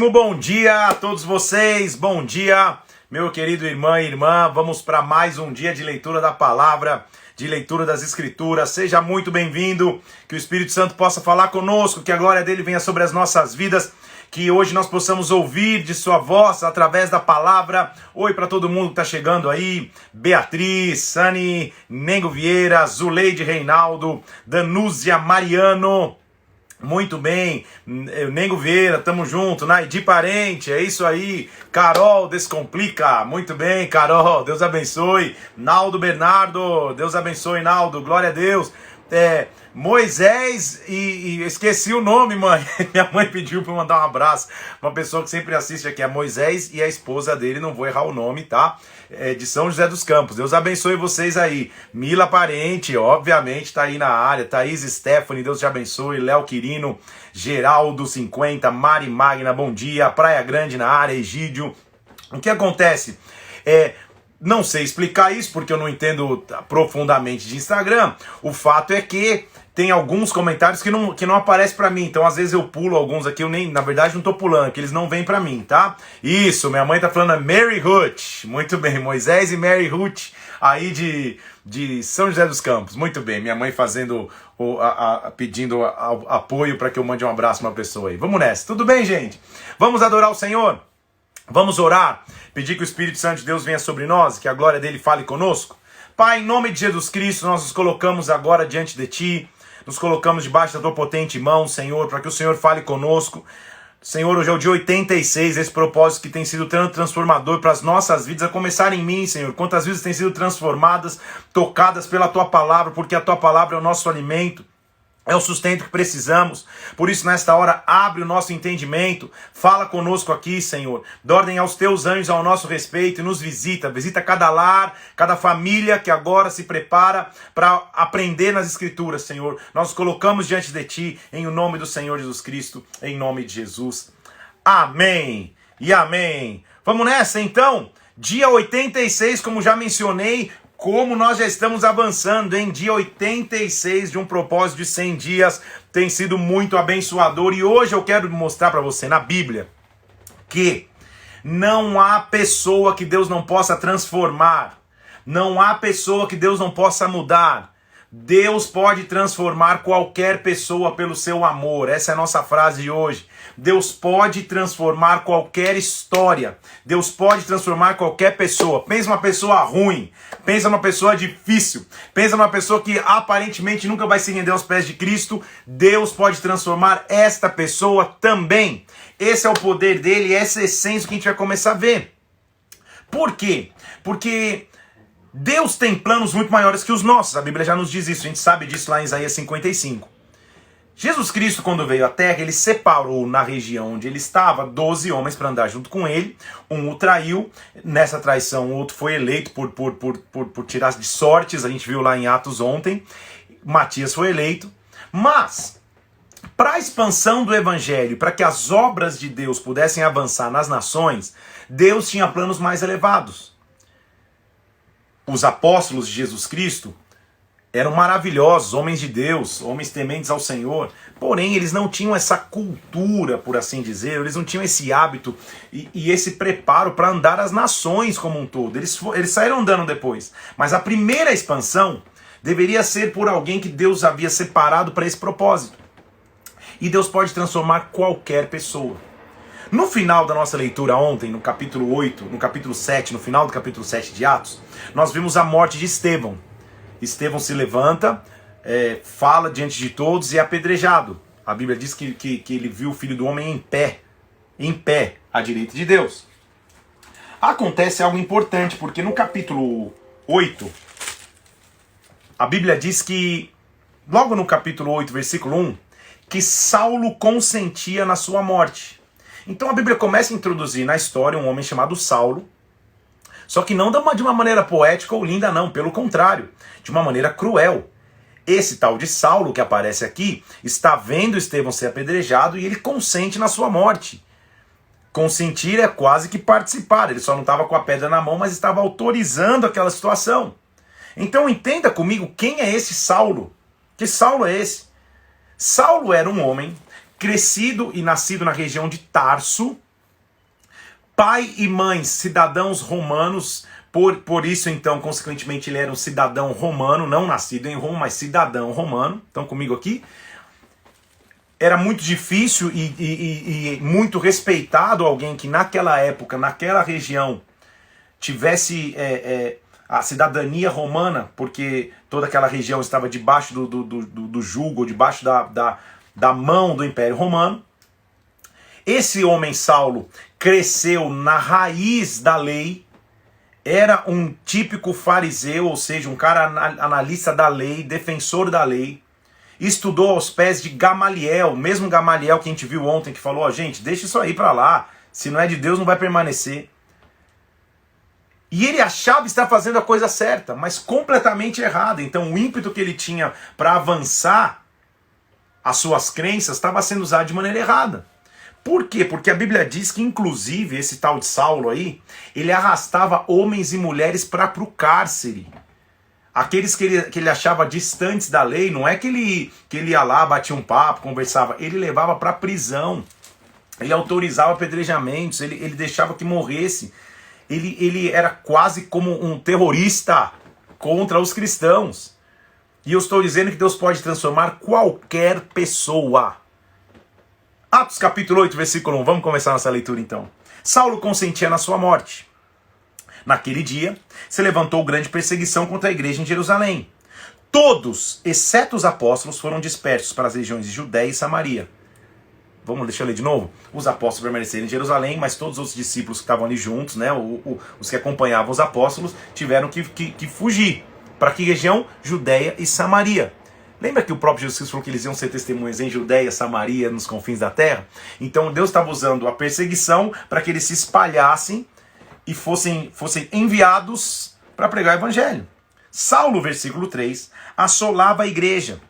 Muitíssimo bom dia a todos vocês, bom dia, meu querido irmão e irmã. Vamos para mais um dia de leitura da palavra, de leitura das escrituras. Seja muito bem-vindo, que o Espírito Santo possa falar conosco, que a glória dele venha sobre as nossas vidas, que hoje nós possamos ouvir de sua voz através da palavra. Oi para todo mundo que está chegando aí, Beatriz, Sani, Nengo Vieira, Zuleide Reinaldo, Danúzia Mariano. Muito bem, Nengo Vieira, tamo junto, Naidi Parente, é isso aí, Carol Descomplica, muito bem, Carol, Deus abençoe, Naldo Bernardo, Deus abençoe, Naldo, glória a Deus, Moisés e esqueci o nome, mãe, minha mãe pediu para mandar um abraço, uma pessoa que sempre assiste aqui, é Moisés e a esposa dele, não vou errar o nome, tá? De São José dos Campos, Deus abençoe vocês aí, Mila Parente, obviamente tá aí na área, Thaís Stephanie, Deus te abençoe, Léo Quirino, Geraldo 50, Mari Magna, bom dia, Praia Grande na área, Egídio. O que acontece? Não sei explicar isso porque eu não entendo profundamente de Instagram. O fato é que tem alguns comentários que não aparecem pra mim. Então às vezes eu pulo alguns aqui, eu nem, na verdade não tô pulando, porque eles não vêm pra mim, tá? Isso, minha mãe tá falando Mary Ruth. Muito bem, Moisés e Mary Ruth aí de São José dos Campos. Muito bem, minha mãe fazendo pedindo apoio para que eu mande um abraço pra uma pessoa aí. Vamos nessa, tudo bem, gente? Vamos adorar o Senhor? Vamos orar, pedir que o Espírito Santo de Deus venha sobre nós, que a glória dele fale conosco. Pai, em nome de Jesus Cristo, nós nos colocamos agora diante de Ti, nos colocamos debaixo da Tua potente mão, Senhor, para que o Senhor fale conosco. Senhor, hoje é o dia 86, esse propósito que tem sido transformador para as nossas vidas, a começar em mim, Senhor. Quantas vidas têm sido transformadas, tocadas pela Tua palavra, porque a Tua palavra é o nosso alimento. É o sustento que precisamos. Por isso, nesta hora, abre o nosso entendimento. Fala conosco aqui, Senhor. Dá ordem aos teus anjos ao nosso respeito e nos visita. Visita cada lar, cada família que agora se prepara para aprender nas Escrituras, Senhor. Nós nos colocamos diante de Ti, em o nome do Senhor Jesus Cristo, em nome de Jesus. Amém e amém. Vamos nessa, então? Dia 86, como já mencionei, como nós já estamos avançando em dia 86 de um propósito de 100 dias, tem sido muito abençoador. E hoje eu quero mostrar para você na Bíblia que não há pessoa que Deus não possa transformar, não há pessoa que Deus não possa mudar. Deus pode transformar qualquer pessoa pelo seu amor. Essa é a nossa frase de hoje. Deus pode transformar qualquer história. Deus pode transformar qualquer pessoa. Pensa numa pessoa ruim. Pensa numa pessoa difícil. Pensa numa pessoa que aparentemente nunca vai se render aos pés de Cristo. Deus pode transformar esta pessoa também. Esse é o poder dele, essa é a essência que a gente vai começar a ver. Por quê? Porque Deus tem planos muito maiores que os nossos. A Bíblia já nos diz isso. A gente sabe disso lá em Isaías 55. Jesus Cristo, quando veio à Terra, ele separou na região onde ele estava 12 homens para andar junto com ele. Um o traiu. Nessa traição, o outro foi eleito por tirar de sortes. A gente viu lá em Atos ontem. Matias foi eleito. Mas, para a expansão do Evangelho, para que as obras de Deus pudessem avançar nas nações, Deus tinha planos mais elevados. Os apóstolos de Jesus Cristo eram maravilhosos, homens de Deus, homens tementes ao Senhor, porém eles não tinham essa cultura, por assim dizer, eles não tinham esse hábito e esse preparo para andar as nações como um todo. Eles saíram andando depois, mas a primeira expansão deveria ser por alguém que Deus havia separado para esse propósito. E Deus pode transformar qualquer pessoa. No final da nossa leitura ontem, no capítulo 8, no capítulo 7, no final do capítulo 7 de Atos, nós vimos a morte de Estevão. Estevão se levanta, fala diante de todos e é apedrejado. A Bíblia diz que ele viu o Filho do Homem em pé, à direita de Deus. Acontece algo importante, porque no capítulo 8, a Bíblia diz que, logo no capítulo 8, versículo 1, que Saulo consentia na sua morte. Então a Bíblia começa a introduzir na história um homem chamado Saulo, só que não de uma maneira poética ou linda não, pelo contrário, de uma maneira cruel. Esse tal de Saulo que aparece aqui, está vendo Estevão ser apedrejado e ele consente na sua morte. Consentir é quase que participar, ele só não estava com a pedra na mão, mas estava autorizando aquela situação. Então entenda comigo, quem é esse Saulo? Que Saulo é esse? Saulo era um homem crescido e nascido na região de Tarso, pai e mãe, cidadãos romanos, por isso então, consequentemente, ele era um cidadão romano, não nascido em Roma, mas cidadão romano. Estão comigo aqui? Era muito difícil e muito respeitado alguém que naquela época, naquela região, tivesse a cidadania romana, porque toda aquela região estava debaixo do jugo, debaixo da mão do Império Romano. Esse homem Saulo cresceu na raiz da lei, era um típico fariseu, ou seja, um cara analista da lei, defensor da lei, estudou aos pés de Gamaliel, mesmo Gamaliel que a gente viu ontem, que falou, gente, deixa isso aí pra lá, se não é de Deus não vai permanecer. E ele achava estar fazendo a coisa certa, mas completamente errada. Então o ímpeto que ele tinha para avançar as suas crenças estava sendo usado de maneira errada. Por quê? Porque a Bíblia diz que, inclusive, esse tal de Saulo aí, ele arrastava homens e mulheres para o cárcere. Aqueles que ele achava distantes da lei, não é que ele ia lá, batia um papo, conversava, ele levava para a prisão, ele autorizava apedrejamentos, ele deixava que morresse. Ele era quase como um terrorista contra os cristãos. E eu estou dizendo que Deus pode transformar qualquer pessoa. Atos capítulo 8, versículo 1. Vamos começar nossa leitura então. Saulo consentia na sua morte. Naquele dia, se levantou grande perseguição contra a igreja em Jerusalém. Todos, exceto os apóstolos, foram dispersos para as regiões de Judéia e Samaria. Deixa eu ler de novo. Os apóstolos permaneceram em Jerusalém, mas todos os outros discípulos que estavam ali juntos, né, os que acompanhavam os apóstolos, tiveram que fugir. Para que região? Judéia e Samaria. Lembra que o próprio Jesus falou que eles iam ser testemunhas em Judéia, Samaria, nos confins da terra? Então Deus estava usando a perseguição para que eles se espalhassem e fossem enviados para pregar o evangelho. Saulo, versículo 3, assolava a igreja,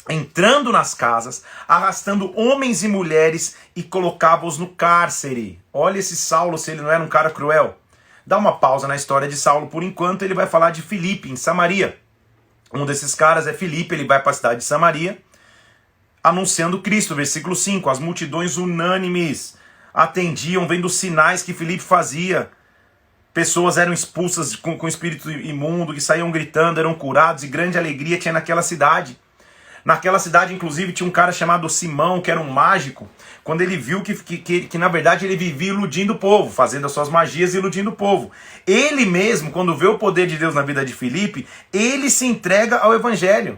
entrando nas casas, arrastando homens e mulheres e colocava-os no cárcere. Olha esse Saulo, se ele não era um cara cruel. Dá uma pausa na história de Saulo por enquanto, ele vai falar de Filipe, em Samaria. Um desses caras é Filipe, ele vai para a cidade de Samaria, anunciando Cristo, versículo 5. As multidões unânimes atendiam, vendo os sinais que Filipe fazia. Pessoas eram expulsas com espírito imundo, que saíam gritando, eram curados, e grande alegria tinha naquela cidade. Naquela cidade, inclusive, tinha um cara chamado Simão, que era um mágico. Quando ele viu que na verdade, ele vivia iludindo o povo, fazendo as suas magias e iludindo o povo. Ele mesmo, quando vê o poder de Deus na vida de Filipe, ele se entrega ao evangelho.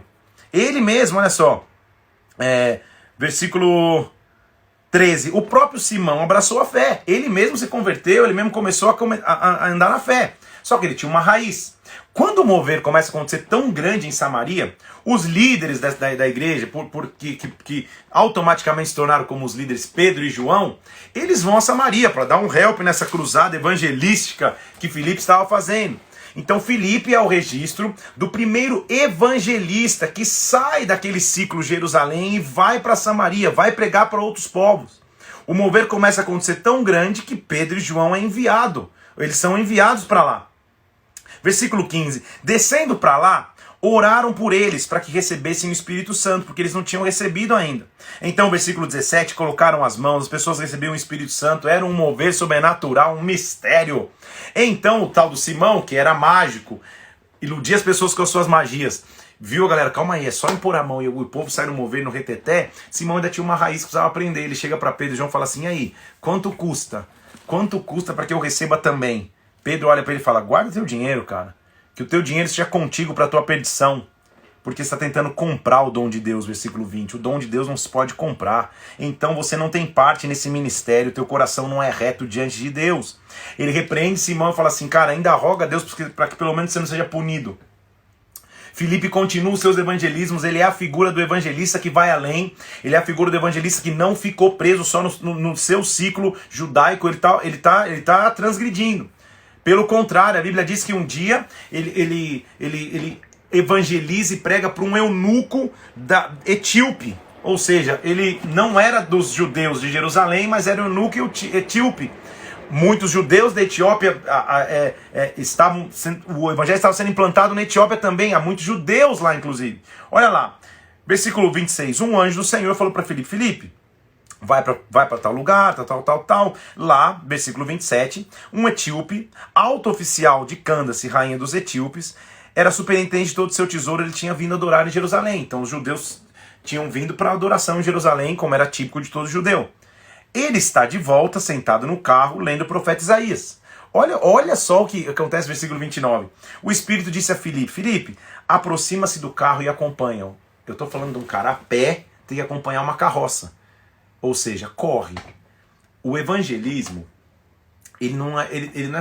Ele mesmo, olha só, versículo 13. O próprio Simão abraçou a fé. Ele mesmo se converteu, ele mesmo começou a andar na fé. Só que ele tinha uma raiz. Quando o mover começa a acontecer tão grande em Samaria, os líderes da igreja, que automaticamente se tornaram como os líderes Pedro e João, eles vão a Samaria para dar um help nessa cruzada evangelística que Filipe estava fazendo. Então Filipe é o registro do primeiro evangelista que sai daquele ciclo Jerusalém e vai para Samaria, vai pregar para outros povos. O mover começa a acontecer tão grande que Pedro e João eles são enviados para lá. Versículo 15. Descendo para lá, oraram por eles para que recebessem o Espírito Santo, porque eles não tinham recebido ainda. Então, versículo 17, colocaram as mãos, as pessoas recebiam o Espírito Santo, era um mover sobrenatural, um mistério. Então, o tal do Simão, que era mágico, iludia as pessoas com as suas magias. Viu, galera? Calma aí, é só impor a mão e o povo sai no mover, no reteté. Simão ainda tinha uma raiz que precisava aprender. Ele chega para Pedro e João e fala assim, e aí, quanto custa? Quanto custa para que eu receba também? Pedro olha para ele e fala, guarda teu dinheiro, cara. Que o teu dinheiro seja contigo para a tua perdição. Porque você está tentando comprar o dom de Deus, versículo 20. O dom de Deus não se pode comprar. Então você não tem parte nesse ministério, teu coração não é reto diante de Deus. Ele repreende Simão e fala assim, cara, ainda roga a Deus para que pelo menos você não seja punido. Filipe continua os seus evangelismos, ele é a figura do evangelista que vai além, ele é a figura do evangelista que não ficou preso só no seu ciclo judaico, ele tá transgredindo. Pelo contrário, a Bíblia diz que um dia ele evangeliza e prega para um eunuco da etíope. Ou seja, ele não era dos judeus de Jerusalém, mas era um eunuco etíope. Muitos judeus da Etiópia o evangelho estava sendo implantado na Etiópia também. Há muitos judeus lá, inclusive. Olha lá, versículo 26. Um anjo do Senhor falou para Filipe, vai para tal lugar, tal. Lá, versículo 27, um etíope, alto oficial de Cândace, rainha dos etíopes, era superintendente de todo o seu tesouro, ele tinha vindo adorar em Jerusalém. Então os judeus tinham vindo para adoração em Jerusalém, como era típico de todo judeu. Ele está de volta, sentado no carro, lendo o profeta Isaías. Olha só o que acontece no versículo 29. O Espírito disse a Filipe, Filipe, aproxima-se do carro e acompanha-o. Eu estou falando de um cara a pé, tem que acompanhar uma carroça. Ou seja, corre. O evangelismo, ele não é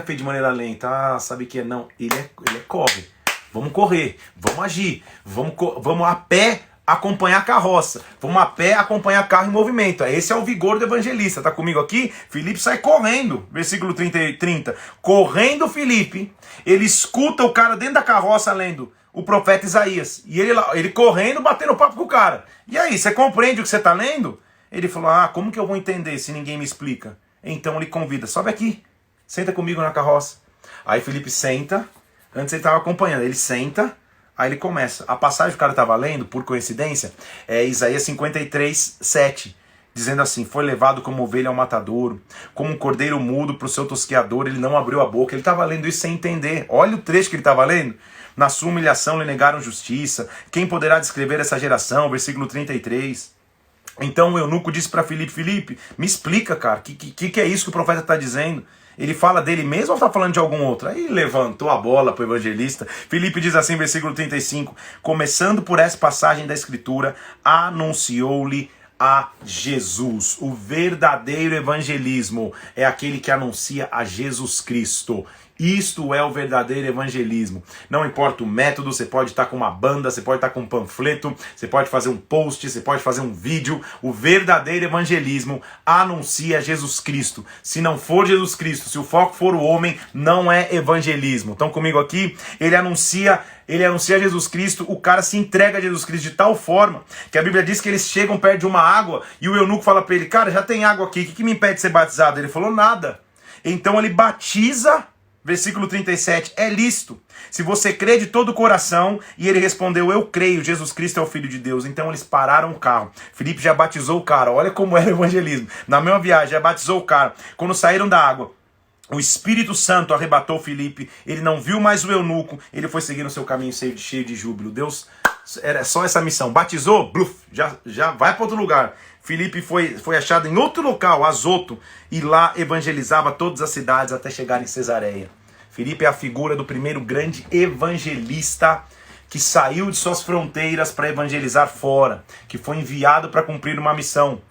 feito de maneira lenta, sabe o que é? Não, ele é corre. Vamos correr, vamos agir, vamos a pé acompanhar a carroça, vamos a pé acompanhar carro em movimento. Esse é o vigor do evangelista. Tá comigo aqui? Filipe sai correndo, versículo 30. Correndo Filipe, ele escuta o cara dentro da carroça lendo o profeta Isaías. E ele correndo, batendo papo com o cara. E aí, você compreende o que você está lendo? Ele falou, como que eu vou entender se ninguém me explica? Então ele convida, sobe aqui, senta comigo na carroça. Aí Filipe senta, antes ele estava acompanhando, ele senta, aí ele começa. A passagem que o cara estava lendo, por coincidência, é Isaías 53:7, dizendo assim, foi levado como ovelha ao matadouro, como um cordeiro mudo para o seu tosqueador, ele não abriu a boca. Ele estava lendo isso sem entender. Olha o trecho que ele estava lendo. Na sua humilhação lhe negaram justiça. Quem poderá descrever essa geração? Versículo 33. Então o eunuco disse para Filipe, Filipe, me explica, cara, que é isso que o profeta está dizendo? Ele fala dele mesmo ou está falando de algum outro? Aí levantou a bola para o evangelista. Filipe diz assim, versículo 35, começando por essa passagem da escritura, anunciou-lhe a Jesus. O verdadeiro evangelismo é aquele que anuncia a Jesus Cristo. Isto é o verdadeiro evangelismo. Não importa o método, você pode estar com uma banda, você pode estar com um panfleto, você pode fazer um post, você pode fazer um vídeo. O verdadeiro evangelismo anuncia Jesus Cristo. Se não for Jesus Cristo, se o foco for o homem, não é evangelismo. Estão comigo aqui? Ele anuncia Jesus Cristo, o cara se entrega a Jesus Cristo de tal forma que a Bíblia diz que eles chegam perto de uma água e o eunuco fala para ele, cara, já tem água aqui, o que me impede de ser batizado? Ele falou, nada. Então ele batiza. Versículo 37, é lícito. Se você crê de todo o coração, e ele respondeu, eu creio, Jesus Cristo é o Filho de Deus. Então eles pararam o carro. Filipe já batizou o cara, olha como era o evangelismo. Na mesma viagem, já batizou o cara. Quando saíram da água, o Espírito Santo arrebatou Filipe, ele não viu mais o eunuco, ele foi seguindo o seu caminho cheio de júbilo. Deus, era só essa missão. Batizou, bluf, já vai para outro lugar. Filipe foi achado em outro local, Azoto, e lá evangelizava todas as cidades até chegar em Cesareia. Filipe é a figura do primeiro grande evangelista que saiu de suas fronteiras para evangelizar fora, que foi enviado para cumprir uma missão,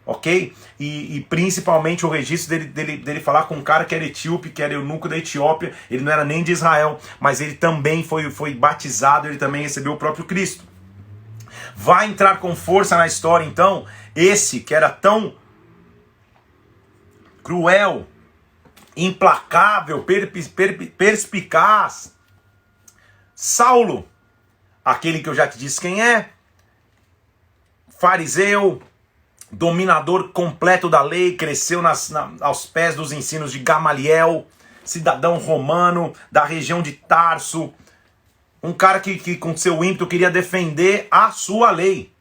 ok? E principalmente o registro dele falar com um cara que era etíope, que era eunuco da Etiópia, ele não era nem de Israel, mas ele também foi batizado, ele também recebeu o próprio Cristo. Vai entrar com força na história, então, esse que era tão cruel, implacável, perspicaz, Saulo, aquele que eu já te disse quem é, fariseu, dominador completo da lei, cresceu aos pés dos ensinos de Gamaliel, cidadão romano da região de Tarso, um cara que com seu ímpeto queria defender a sua lei.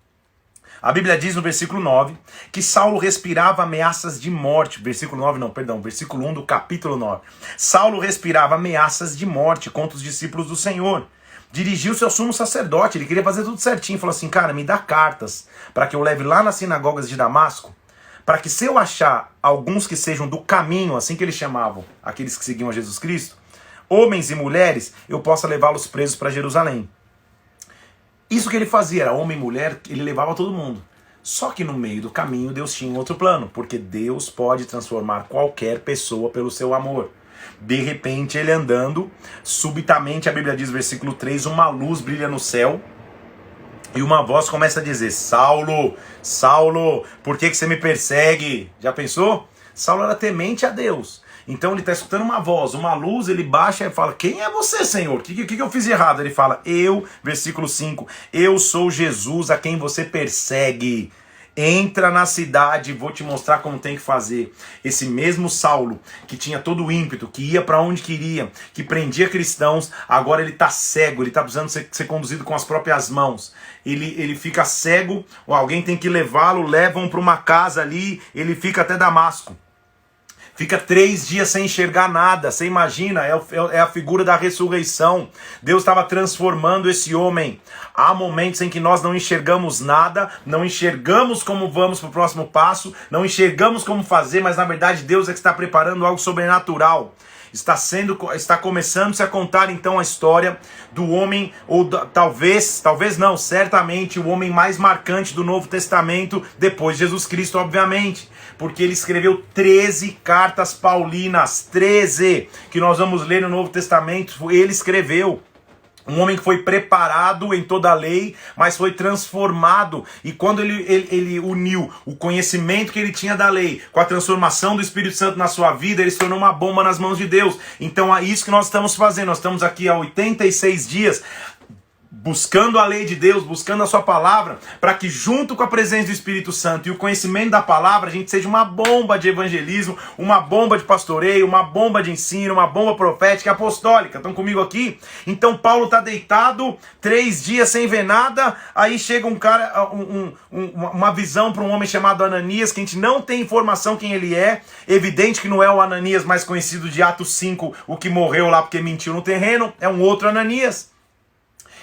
A Bíblia diz no versículo 9 que Saulo respirava ameaças de morte. Versículo 1 do capítulo 9. Saulo respirava ameaças de morte contra os discípulos do Senhor. Dirigiu-se ao sumo sacerdote, ele queria fazer tudo certinho. Falou assim, cara, me dá cartas para que eu leve lá nas sinagogas de Damasco, para que se eu achar alguns que sejam do caminho, assim que eles chamavam, aqueles que seguiam a Jesus Cristo, homens e mulheres, eu possa levá-los presos para Jerusalém. Isso que ele fazia, era homem e mulher, ele levava todo mundo. Só que no meio do caminho Deus tinha um outro plano, porque Deus pode transformar qualquer pessoa pelo seu amor. De repente ele andando, subitamente a Bíblia diz, versículo 3, uma luz brilha no céu, e uma voz começa a dizer, Saulo, Saulo, por que você me persegue? Já pensou? Saulo era temente a Deus. Então ele está escutando uma voz, uma luz, ele baixa e fala, quem é você, Senhor? O que eu fiz de errado? Ele fala, versículo 5, eu sou Jesus a quem você persegue. entra na cidade, vou te mostrar como tem que fazer. Esse mesmo Saulo, que tinha todo o ímpeto, que ia para onde queria, que prendia cristãos, agora ele está cego, ele está precisando ser conduzido com as próprias mãos. Ele fica cego, ou alguém tem que levá-lo, levam para uma casa ali, ele fica até Damasco. Fica 3 dias sem enxergar nada. Você imagina, é a figura da ressurreição. Deus estava transformando esse homem. Há momentos em que nós não enxergamos nada, não enxergamos como vamos para o próximo passo, não enxergamos como fazer, mas na verdade Deus é que está preparando algo sobrenatural. Está começando-se a contar então a história do homem, ou talvez não, certamente o homem mais marcante do Novo Testamento, depois de Jesus Cristo, obviamente, porque ele escreveu 13 cartas paulinas, 13, que nós vamos ler no Novo Testamento, ele escreveu. Um homem que foi preparado em toda a lei, mas foi transformado. E quando ele uniu o conhecimento que ele tinha da lei com a transformação do Espírito Santo na sua vida, ele se tornou uma bomba nas mãos de Deus. Então é isso que nós estamos fazendo. Nós estamos aqui há 86 dias buscando a lei de Deus, buscando a sua palavra, para que junto com a presença do Espírito Santo e o conhecimento da palavra, a gente seja uma bomba de evangelismo, uma bomba de pastoreio, uma bomba de ensino, uma bomba profética e apostólica. Estão comigo aqui? Então Paulo está deitado, 3 dias sem ver nada, aí chega um cara, uma visão para um homem chamado Ananias, que a gente não tem informação quem ele é, evidente que não é o Ananias mais conhecido de Atos 5, o que morreu lá porque mentiu no terreno, é um outro Ananias.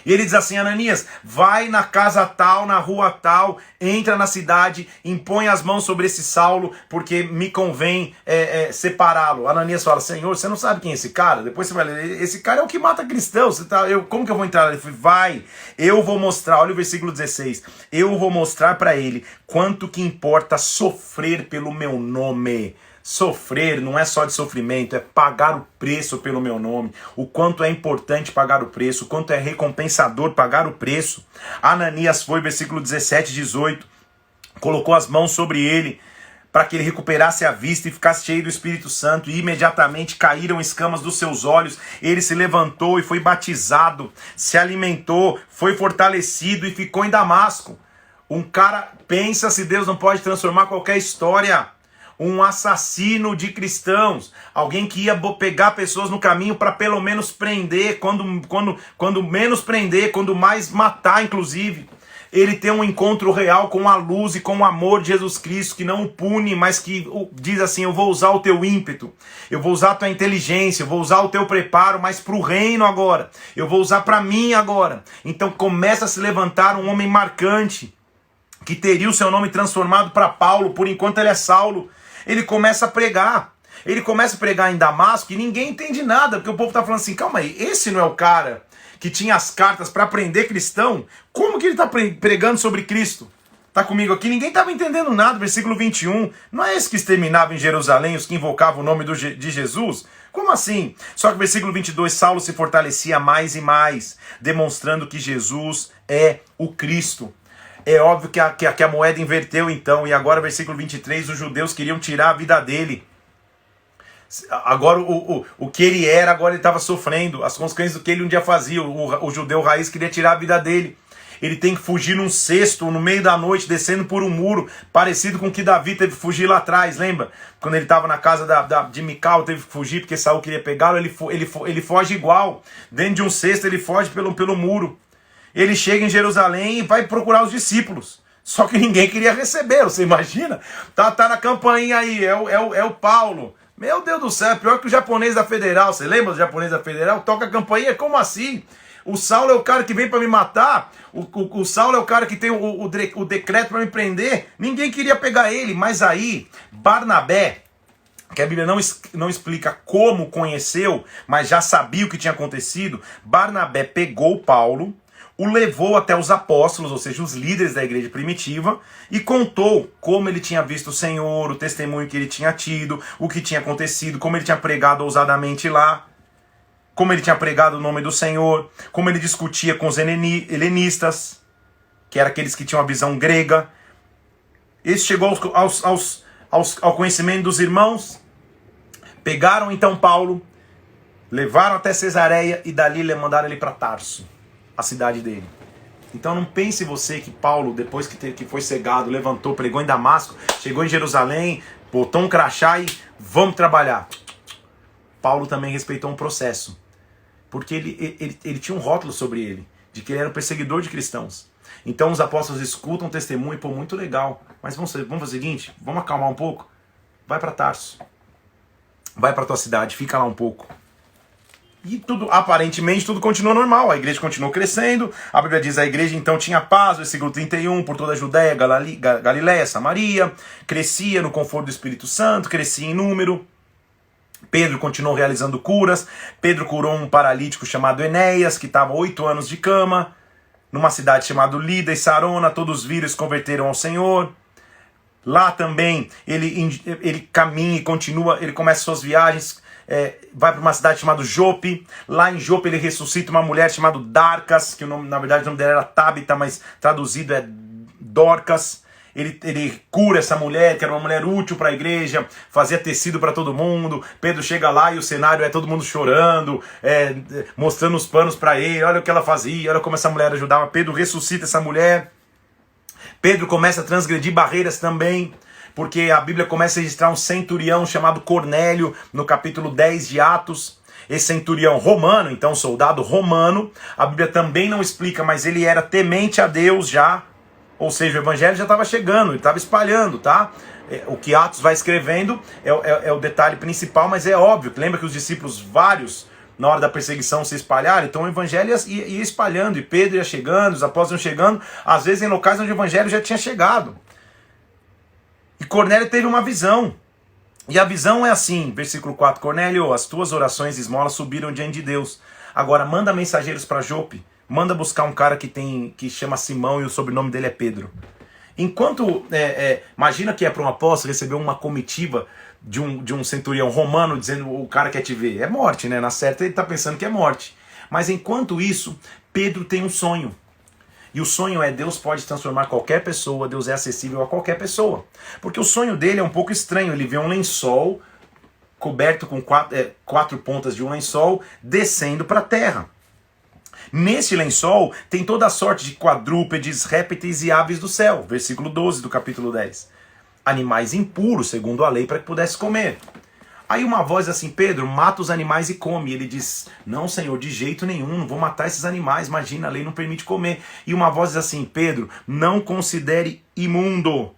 E ele diz assim: Ananias, vai na casa tal, na rua tal, entra na cidade, impõe as mãos sobre esse Saulo, porque me convém separá-lo. Ananias fala: Senhor, você não sabe quem é esse cara? Depois você vai ler, esse cara é o que mata cristãos. Como que eu vou entrar? Ele falou: vai, eu vou mostrar, olha o versículo 16, eu vou mostrar para ele quanto que importa sofrer pelo meu nome. Sofrer não é só de sofrimento, é pagar o preço pelo meu nome. O quanto é importante pagar o preço, o quanto é recompensador pagar o preço. Ananias foi, versículo 17 e 18, colocou as mãos sobre ele para que ele recuperasse a vista e ficasse cheio do Espírito Santo, e imediatamente caíram escamas dos seus olhos. Ele se levantou e foi batizado, se alimentou, foi fortalecido e ficou em Damasco. Um cara, pensa se Deus não pode transformar qualquer história. Um assassino de cristãos, alguém que ia pegar pessoas no caminho para pelo menos prender, quando menos prender, quando mais matar, inclusive. Ele tem um encontro real com a luz e com o amor de Jesus Cristo, que não o pune, mas que diz assim: eu vou usar o teu ímpeto, eu vou usar a tua inteligência, eu vou usar o teu preparo, mas para o reino agora, eu vou usar para mim agora. Então começa a se levantar um homem marcante, que teria o seu nome transformado para Paulo, por enquanto ele é Saulo. Ele começa a pregar. Ele começa a pregar em Damasco e ninguém entende nada, porque o povo está falando assim: calma aí, esse não é o cara que tinha as cartas para prender cristão? Como que ele está pregando sobre Cristo? Está comigo aqui? Ninguém estava entendendo nada. Versículo 21, não é esse que exterminava em Jerusalém os que invocavam o nome de Jesus? Como assim? Só que versículo 22, Saulo se fortalecia mais e mais, demonstrando que Jesus é o Cristo. É óbvio que a moeda inverteu então, e agora versículo 23, os judeus queriam tirar a vida dele. Agora o que ele era, agora ele estava sofrendo as consequências do que ele um dia fazia. O judeu raiz queria tirar a vida dele. Ele tem que fugir num cesto, no meio da noite, descendo por um muro, parecido com o que Davi teve que fugir lá atrás, lembra? Quando ele estava na casa de Mical, teve que fugir porque Saul queria pegá-lo, ele foge igual. Dentro de um cesto ele foge pelo muro. Ele chega em Jerusalém e vai procurar os discípulos. Só que ninguém queria receber, você imagina? Tá na campainha aí, é o Paulo. Meu Deus do céu, é pior que o japonês da Federal. Você lembra do japonês da Federal? Toca a campainha, como assim? O Saulo é o cara que vem para me matar. O Saulo é o cara que tem o decreto para me prender. Ninguém queria pegar ele, mas aí Barnabé, que a Bíblia não explica como conheceu, mas já sabia o que tinha acontecido, Barnabé pegou Paulo, o levou até os apóstolos, ou seja, os líderes da igreja primitiva, e contou como ele tinha visto o Senhor, o testemunho que ele tinha tido, o que tinha acontecido, como ele tinha pregado ousadamente lá, como ele tinha pregado o nome do Senhor, como ele discutia com os helenistas, que eram aqueles que tinham a visão grega. Esse chegou ao conhecimento dos irmãos, pegaram então Paulo, levaram até Cesareia e dali mandaram ele para Tarso, a cidade dele. Então não pense você que Paulo, depois que foi cegado, levantou, pregou em Damasco, chegou em Jerusalém, botou um crachá e vamos trabalhar. Paulo também respeitou um processo, porque ele tinha um rótulo sobre ele, de que ele era um perseguidor de cristãos. Então os apóstolos escutam o testemunho, pô, muito legal, mas vamos fazer o seguinte, vamos acalmar um pouco, vai para Tarso, vai para tua cidade, fica lá um pouco. E tudo, aparentemente, tudo continua normal. A igreja continuou crescendo. A Bíblia diz, a igreja então tinha paz, versículo 31, por toda a Judéia, Galiléia, Samaria. Crescia no conforto do Espírito Santo, crescia em número. Pedro continuou realizando curas. Pedro curou um paralítico chamado Enéas, que estava 8 anos de cama. Numa cidade chamada Lida e Sarona, todos viram e se converteram ao Senhor. Lá também ele caminha e continua, ele começa suas viagens. Vai para uma cidade chamada Jope. Lá em Jope ele ressuscita uma mulher chamada Darcas, que na verdade o nome dela era Tabita, mas traduzido é Dorcas. Ele cura essa mulher, que era uma mulher útil para a igreja, fazia tecido para todo mundo. Pedro chega lá e o cenário é todo mundo chorando, mostrando os panos para ele, olha o que ela fazia, olha como essa mulher ajudava. Pedro ressuscita essa mulher. Pedro começa a transgredir barreiras também, porque a Bíblia começa a registrar um centurião chamado Cornélio, no capítulo 10 de Atos. Esse centurião romano, então soldado romano, a Bíblia também não explica, mas ele era temente a Deus já, ou seja, o evangelho já estava chegando, ele estava espalhando, tá? O que Atos vai escrevendo é o detalhe principal, mas é óbvio, lembra que os discípulos vários, na hora da perseguição, se espalharam, então o evangelho ia espalhando, e Pedro ia chegando, os apóstolos iam chegando, às vezes em locais onde o evangelho já tinha chegado. E Cornélio teve uma visão. E a visão é assim, versículo 4, Cornélio, as tuas orações e esmolas subiram diante de Deus. Agora manda mensageiros para Jope, manda buscar um cara que chama Simão e o sobrenome dele é Pedro. Enquanto, imagina que é para um apóstolo receber uma comitiva de um centurião romano dizendo o cara quer te ver. É morte, né? Na certa ele está pensando que é morte. Mas enquanto isso, Pedro tem um sonho. E o sonho é, Deus pode transformar qualquer pessoa, Deus é acessível a qualquer pessoa. Porque o sonho dele é um pouco estranho, ele vê um lençol coberto com quatro pontas de um lençol descendo para a terra. Nesse lençol tem toda a sorte de quadrúpedes, répteis e aves do céu. Versículo 12 do capítulo 10. Animais impuros, segundo a lei, para que pudesse comer. Aí uma voz assim, Pedro, mata os animais e come. Ele diz, não, Senhor, de jeito nenhum, não vou matar esses animais, imagina, a lei não permite comer. E uma voz diz assim, Pedro, não considere imundo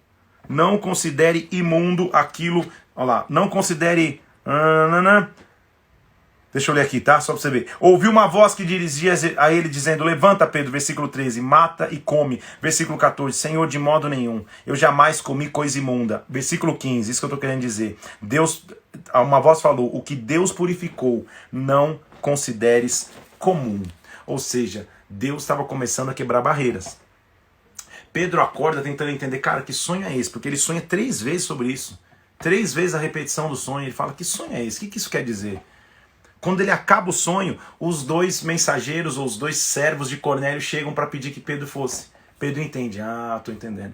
aquilo, olha lá, não considere... Deixa eu ler aqui, tá? Só pra você ver. Ouviu uma voz que dirigia a ele dizendo, levanta, Pedro, versículo 13, mata e come. Versículo 14, Senhor, de modo nenhum, eu jamais comi coisa imunda. Versículo 15, isso que eu tô querendo dizer. Uma voz falou, o que Deus purificou, não consideres comum. Ou seja, Deus estava começando a quebrar barreiras. Pedro acorda tentando entender, cara, que sonho é esse? Porque ele sonha 3 vezes sobre isso. 3 vezes a repetição do sonho. Ele fala, que sonho é esse? O que isso quer dizer? Quando ele acaba o sonho, os 2 mensageiros ou os 2 servos de Cornélio chegam para pedir que Pedro fosse. Pedro entende, estou entendendo.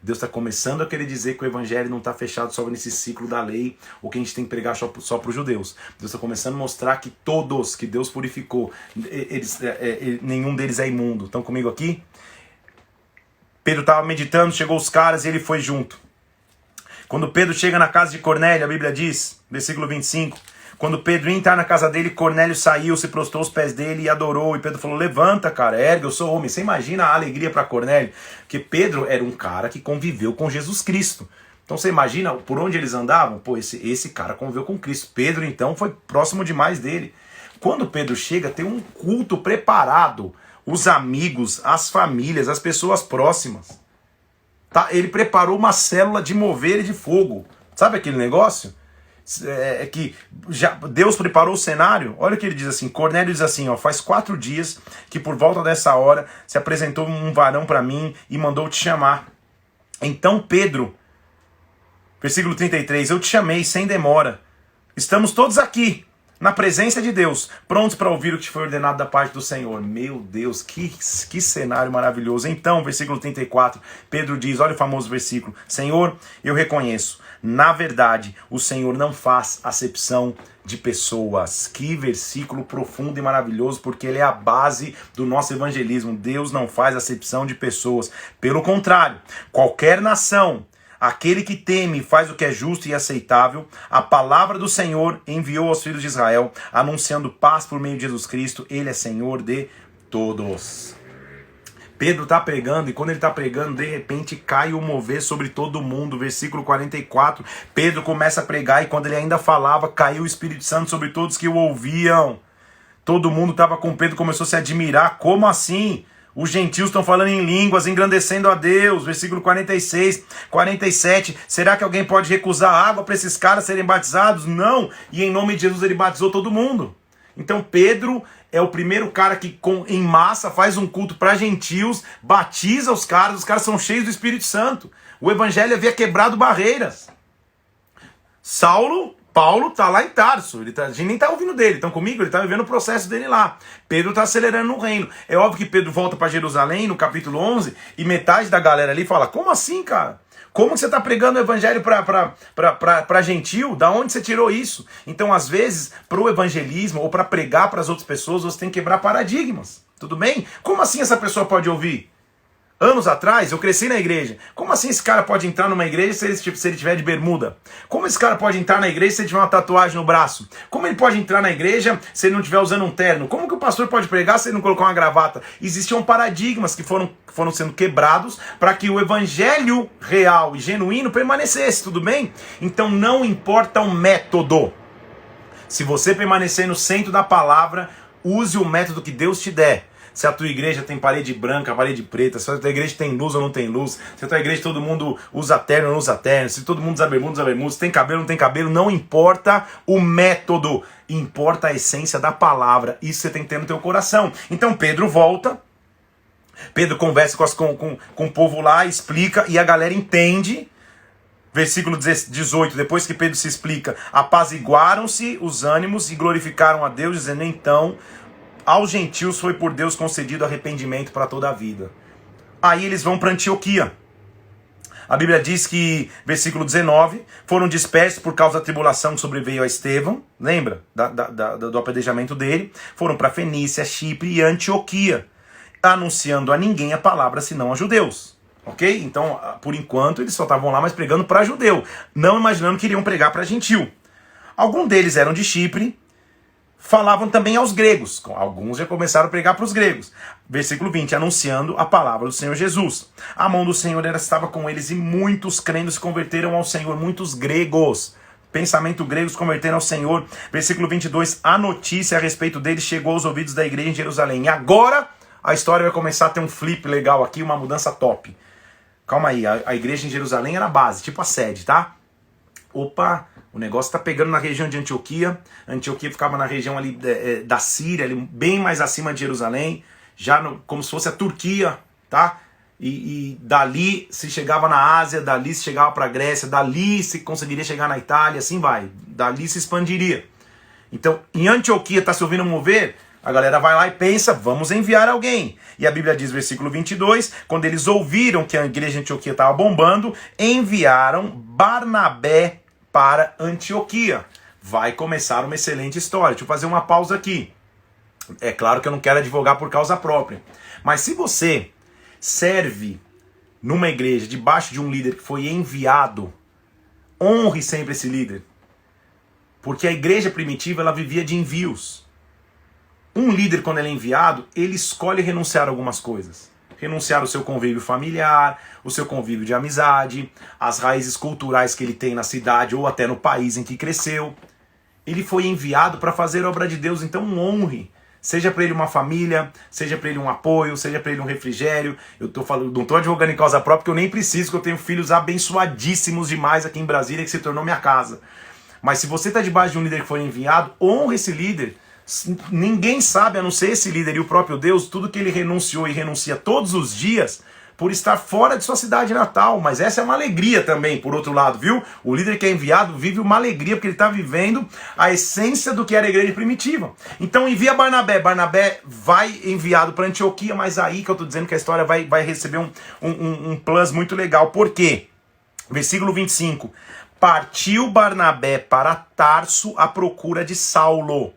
Deus está começando a querer dizer que o evangelho não está fechado só nesse ciclo da lei, ou que a gente tem que pregar só para os judeus. Deus está começando a mostrar que todos que Deus purificou, nenhum deles é imundo. Estão comigo aqui? Pedro estava meditando, chegou os caras e ele foi junto. Quando Pedro chega na casa de Cornélio, a Bíblia diz, versículo 25, quando Pedro ia entrar na casa dele, Cornélio saiu, se prostrou aos pés dele e adorou. E Pedro falou, levanta, cara, ergue, eu sou homem. Você imagina a alegria para Cornélio? Porque Pedro era um cara que conviveu com Jesus Cristo. Então você imagina por onde eles andavam? Pô, esse cara conviveu com Cristo. Pedro, então, foi próximo demais dele. Quando Pedro chega, tem um culto preparado. Os amigos, as famílias, as pessoas próximas. Tá? Ele preparou uma célula de mover e de fogo. Sabe aquele negócio? Que já Deus preparou o cenário. Olha o que ele diz assim, Cornélio diz assim, faz 4 dias que por volta dessa hora se apresentou um varão para mim e mandou te chamar. Então Pedro, versículo 33, eu te chamei sem demora. Estamos todos aqui, na presença de Deus, prontos para ouvir o que te foi ordenado da parte do Senhor. Meu Deus, que cenário maravilhoso. Então, versículo 34, Pedro diz, olha o famoso versículo, Senhor, eu reconheço, Na verdade, o Senhor não faz acepção de pessoas. Que versículo profundo e maravilhoso, porque ele é a base do nosso evangelismo. Deus não faz acepção de pessoas. Pelo contrário, qualquer nação, aquele que teme e faz o que é justo e aceitável, a palavra do Senhor enviou aos filhos de Israel, anunciando paz por meio de Jesus Cristo. Ele é Senhor de todos. Pedro está pregando, e quando ele está pregando, de repente cai o mover sobre todo mundo. Versículo 44, Pedro começa a pregar, e quando ele ainda falava, caiu o Espírito Santo sobre todos que o ouviam. Todo mundo estava com Pedro, começou a se admirar. Como assim? Os gentios estão falando em línguas, engrandecendo a Deus. Versículo 46, 47. Será que alguém pode recusar água para esses caras serem batizados? Não. E em nome de Jesus ele batizou todo mundo. Então Pedro é o primeiro cara que em massa faz um culto para gentios, batiza os caras são cheios do Espírito Santo. O evangelho havia quebrado barreiras. Paulo tá lá em Tarso, a gente nem tá ouvindo dele, estão comigo? Ele tá vivendo o processo dele lá. Pedro tá acelerando no reino. É óbvio que Pedro volta para Jerusalém, no capítulo 11, e metade da galera ali fala, como assim, cara? Como que você está pregando o evangelho para gentil? Da onde você tirou isso? Então, às vezes, para o evangelismo ou para pregar para as outras pessoas, você tem que quebrar paradigmas. Tudo bem? Como assim essa pessoa pode ouvir? Anos atrás, eu cresci na igreja. Como assim esse cara pode entrar numa igreja se ele tiver de bermuda? Como esse cara pode entrar na igreja se ele tiver uma tatuagem no braço? Como ele pode entrar na igreja se ele não estiver usando um terno? Como que o pastor pode pregar se ele não colocar uma gravata? Existiam paradigmas que foram sendo quebrados para que o evangelho real e genuíno permanecesse, tudo bem? Então não importa o método. Se você permanecer no centro da palavra, use o método que Deus te der. Se a tua igreja tem parede branca, parede preta, se a tua igreja tem luz ou não tem luz, se a tua igreja todo mundo usa terno ou não usa terno, se todo mundo usa bermuda, se tem cabelo ou não tem cabelo, não importa o método, importa a essência da palavra. Isso você tem que ter no teu coração. Então Pedro volta, Pedro conversa com o povo lá, explica, e a galera entende. Versículo 18, depois que Pedro se explica, apaziguaram-se os ânimos e glorificaram a Deus, dizendo, então, aos gentios foi por Deus concedido arrependimento para toda a vida. Aí eles vão para Antioquia. A Bíblia diz que, versículo 19, foram dispersos por causa da tribulação que sobreveio a Estevão, lembra do apedrejamento dele, foram para Fenícia, Chipre e Antioquia, anunciando a ninguém a palavra senão a judeus. Ok? Então, por enquanto, eles só estavam lá, mas pregando para judeu, não imaginando que iriam pregar para gentil. Alguns deles eram de Chipre, falavam também aos gregos. Alguns já começaram a pregar para os gregos. Versículo 20, anunciando a palavra do Senhor Jesus. A mão do Senhor estava com eles e muitos crendo se converteram ao Senhor. Muitos gregos, pensamento grego, se converteram ao Senhor. Versículo 22, a notícia a respeito deles chegou aos ouvidos da igreja em Jerusalém. E agora a história vai começar a ter um flip legal aqui, uma mudança top. Calma aí, a igreja em Jerusalém era a base, tipo a sede, tá? Opa, o negócio tá pegando na região de Antioquia. Antioquia ficava na região ali da Síria, ali bem mais acima de Jerusalém, como se fosse a Turquia, tá? E dali se chegava na Ásia, dali se chegava para a Grécia, dali se conseguiria chegar na Itália, assim vai, dali se expandiria. Então, em Antioquia tá se ouvindo mover, a galera vai lá e pensa, vamos enviar alguém. E a Bíblia diz, versículo 22, quando eles ouviram que a igreja de Antioquia estava bombando, enviaram Barnabé para Antioquia. Vai começar uma excelente história. Deixa eu fazer uma pausa aqui. É claro que eu não quero advogar por causa própria. Mas se você serve numa igreja debaixo de um líder que foi enviado, honre sempre esse líder. Porque a igreja primitiva, ela vivia de envios. Um líder, quando ele é enviado, ele escolhe renunciar a algumas coisas. Renunciar o seu convívio familiar, o seu convívio de amizade, as raízes culturais que ele tem na cidade ou até no país em que cresceu. Ele foi enviado para fazer a obra de Deus, então honre. Seja para ele uma família, seja para ele um apoio, seja para ele um refrigério. Eu tô falando, não estou advogando em causa própria, porque eu nem preciso, que eu tenho filhos abençoadíssimos demais aqui em Brasília, que se tornou minha casa. Mas se você está debaixo de um líder que foi enviado, honre esse líder. Ninguém sabe, a não ser esse líder e o próprio Deus, tudo que ele renunciou e renuncia todos os dias por estar fora de sua cidade natal. Mas essa é uma alegria também, por outro lado, viu? O líder que é enviado vive uma alegria porque ele está vivendo a essência do que era a igreja primitiva. Então envia Barnabé. Barnabé vai enviado para Antioquia, mas aí que eu estou dizendo que a história vai receber um plus muito legal. Por quê? Versículo 25. partiu Barnabé para Tarso à procura de Saulo.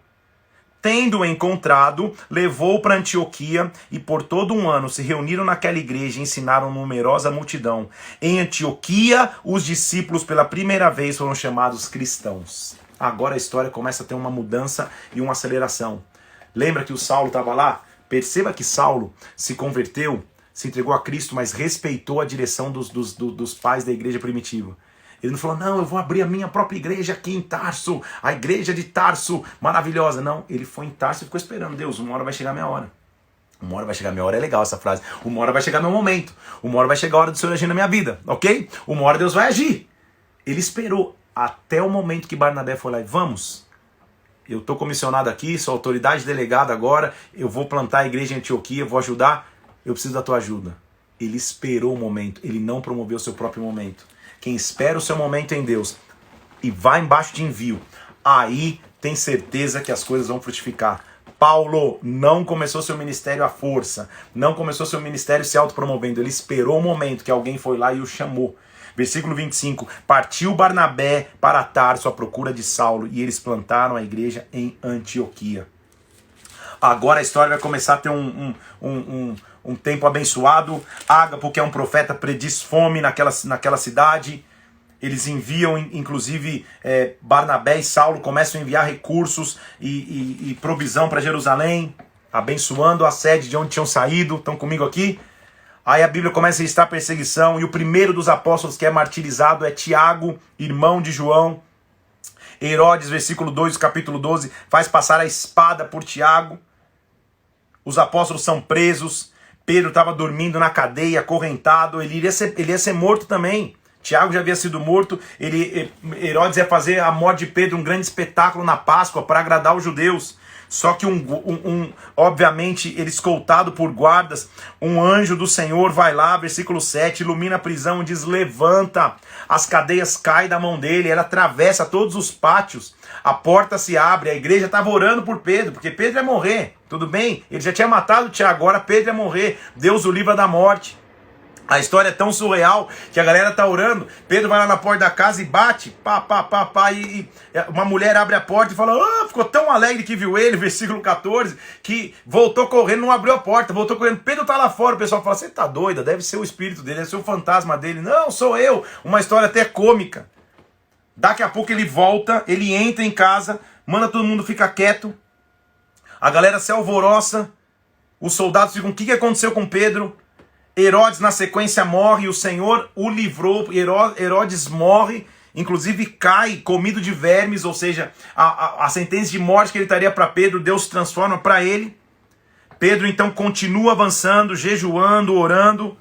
Tendo-o encontrado, levou para Antioquia e por todo um ano se reuniram naquela igreja e ensinaram numerosa multidão. Em Antioquia, os discípulos pela primeira vez foram chamados cristãos. Agora a história começa a ter uma mudança e uma aceleração. Lembra que o Saulo estava lá? Perceba que Saulo se converteu, se entregou a Cristo, mas respeitou a direção dos pais da igreja primitiva. Ele não falou, não, eu vou abrir a minha própria igreja aqui em Tarso, a igreja de Tarso, maravilhosa. Não, ele foi em Tarso e ficou esperando. Deus, uma hora vai chegar a minha hora. Uma hora vai chegar a minha hora, é legal essa frase. Uma hora vai chegar meu momento. Uma hora vai chegar a hora do Senhor agir na minha vida, ok? Uma hora Deus vai agir. Ele esperou até o momento que Barnabé foi lá e vamos. Eu estou comissionado aqui, sou autoridade delegada agora, eu vou plantar a igreja em Antioquia, vou ajudar, eu preciso da tua ajuda. Ele esperou o momento, ele não promoveu o seu próprio momento. Quem espera o seu momento em Deus e vai embaixo de envio, aí tem certeza que as coisas vão frutificar. Paulo não começou seu ministério à força, não começou seu ministério se autopromovendo, ele esperou o momento que alguém foi lá e o chamou. Versículo 25, partiu Barnabé para Tarso à procura de Saulo e eles plantaram a igreja em Antioquia. Agora a história vai começar a ter um tempo abençoado. Ágapo, que é um profeta, prediz fome naquela cidade. Eles enviam, inclusive, Barnabé e Saulo começam a enviar recursos e provisão para Jerusalém, abençoando a sede de onde tinham saído. Estão comigo aqui? Aí a Bíblia começa a listar perseguição, e o primeiro dos apóstolos que é martirizado é Tiago, irmão de João. Herodes, versículo 2 do capítulo 12, faz passar a espada por Tiago. Os apóstolos são presos. Pedro estava dormindo na cadeia, acorrentado. Ele ia ser morto também. Tiago já havia sido morto. Herodes ia fazer a morte de Pedro um grande espetáculo na Páscoa para agradar os judeus. Só que obviamente, ele escoltado por guardas, um anjo do Senhor vai lá, versículo 7, ilumina a prisão e diz, levanta, as cadeias caem da mão dele, ele atravessa todos os pátios, a porta se abre, a igreja estava orando por Pedro, porque Pedro ia morrer, tudo bem? Ele já tinha matado Tiago, agora Pedro ia morrer, Deus o livra da morte. A história é tão surreal que a galera tá orando. Pedro vai lá na porta da casa e bate. E uma mulher abre a porta e fala, ficou tão alegre que viu ele, versículo 14, que voltou correndo, não abriu a porta, voltou correndo. Pedro tá lá fora, o pessoal fala, você tá doida? Deve ser o espírito dele, deve ser o fantasma dele. Não, sou eu. Uma história até cômica. Daqui a pouco ele volta, ele entra em casa, manda todo mundo ficar quieto. A galera se alvoroça. Os soldados ficam, o que aconteceu com Pedro? Herodes na sequência morre, o Senhor o livrou, Herodes morre, inclusive cai comido de vermes, ou seja, a sentença de morte que ele estaria para Pedro, Deus transforma para ele. Pedro então continua avançando, jejuando, orando,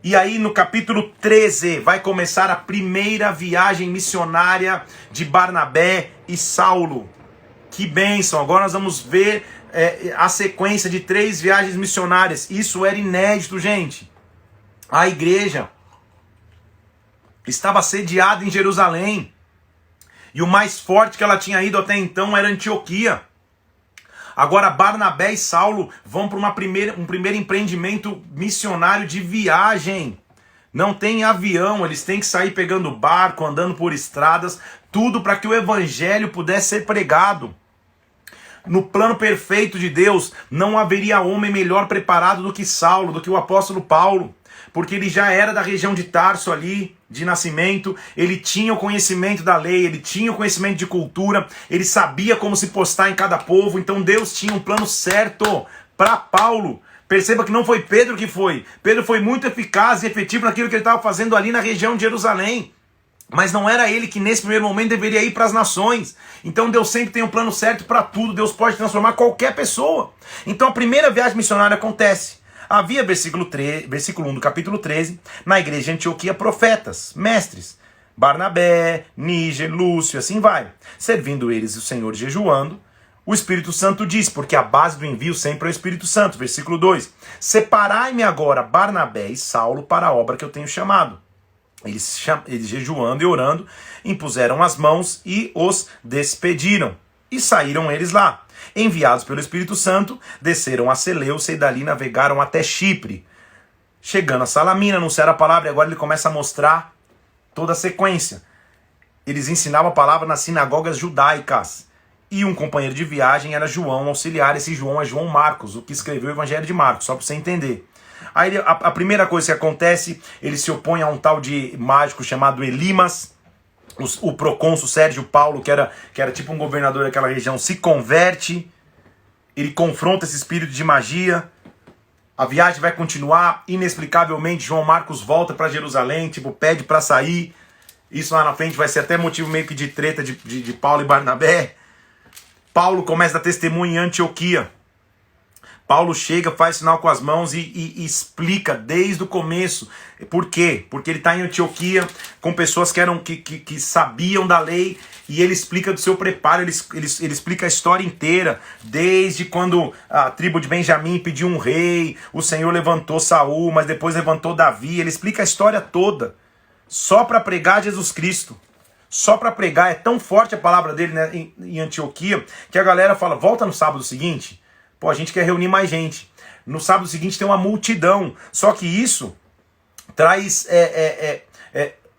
e aí no capítulo 13 vai começar a primeira viagem missionária de Barnabé e Saulo. Que bênção, agora nós vamos ver a sequência de 3 viagens missionárias. Isso era inédito, gente. A igreja estava sediada em Jerusalém. E o mais forte que ela tinha ido até então era Antioquia. Agora Barnabé e Saulo vão para um primeiro empreendimento missionário de viagem. Não tem avião, eles têm que sair pegando barco, andando por estradas, tudo para que o evangelho pudesse ser pregado. No plano perfeito de Deus, não haveria homem melhor preparado do que Saulo, do que o apóstolo Paulo, porque ele já era da região de Tarso ali, de nascimento, ele tinha o conhecimento da lei, ele tinha o conhecimento de cultura, ele sabia como se postar em cada povo, então Deus tinha um plano certo para Paulo. Perceba que não foi Pedro que foi. Pedro foi muito eficaz e efetivo naquilo que ele estava fazendo ali na região de Jerusalém. Mas não era ele que nesse primeiro momento deveria ir para as nações. Então Deus sempre tem um plano certo para tudo. Deus pode transformar qualquer pessoa. Então a primeira viagem missionária acontece. Havia, versículo 1 do capítulo 13, na igreja de Antioquia, profetas, mestres. Barnabé, Níger, Lúcio, assim vai. Servindo eles o Senhor jejuando, o Espírito Santo diz, porque a base do envio sempre é o Espírito Santo. Versículo 2. Separai-me agora Barnabé e Saulo para a obra que eu tenho chamado. Eles jejuando e orando, impuseram as mãos e os despediram. E saíram eles lá. Enviados pelo Espírito Santo, desceram a Seleucia e dali navegaram até Chipre. Chegando a Salamina, anunciaram a palavra e agora ele começa a mostrar toda a sequência. eles ensinavam a palavra nas sinagogas judaicas. E um companheiro de viagem era João, auxiliar. Esse João é João Marcos, o que escreveu o Evangelho de Marcos, só para você entender. Aí a primeira coisa que acontece, ele se opõe a um tal de mágico chamado Elimas. O procônsul Sérgio Paulo, que era tipo um governador daquela região, se converte. Ele confronta esse espírito de magia. A viagem vai continuar. Inexplicavelmente, João Marcos volta para Jerusalém, pede para sair. Isso lá na frente vai ser até motivo meio que de treta de Paulo e Barnabé. Paulo começa a dar testemunho em Antioquia. Paulo chega, faz sinal com as mãos e explica desde o começo. Por quê? Porque ele está em Antioquia com pessoas que sabiam da lei, e ele explica do seu preparo, ele explica a história inteira, desde quando a tribo de Benjamim pediu um rei, o Senhor levantou Saul, mas depois levantou Davi. Ele explica a história toda, só para pregar Jesus Cristo. Só para pregar. É tão forte a palavra dele, né, em Antioquia, que a galera fala, volta no sábado seguinte. Pô, a gente quer reunir mais gente. No sábado seguinte tem uma multidão. Só que isso traz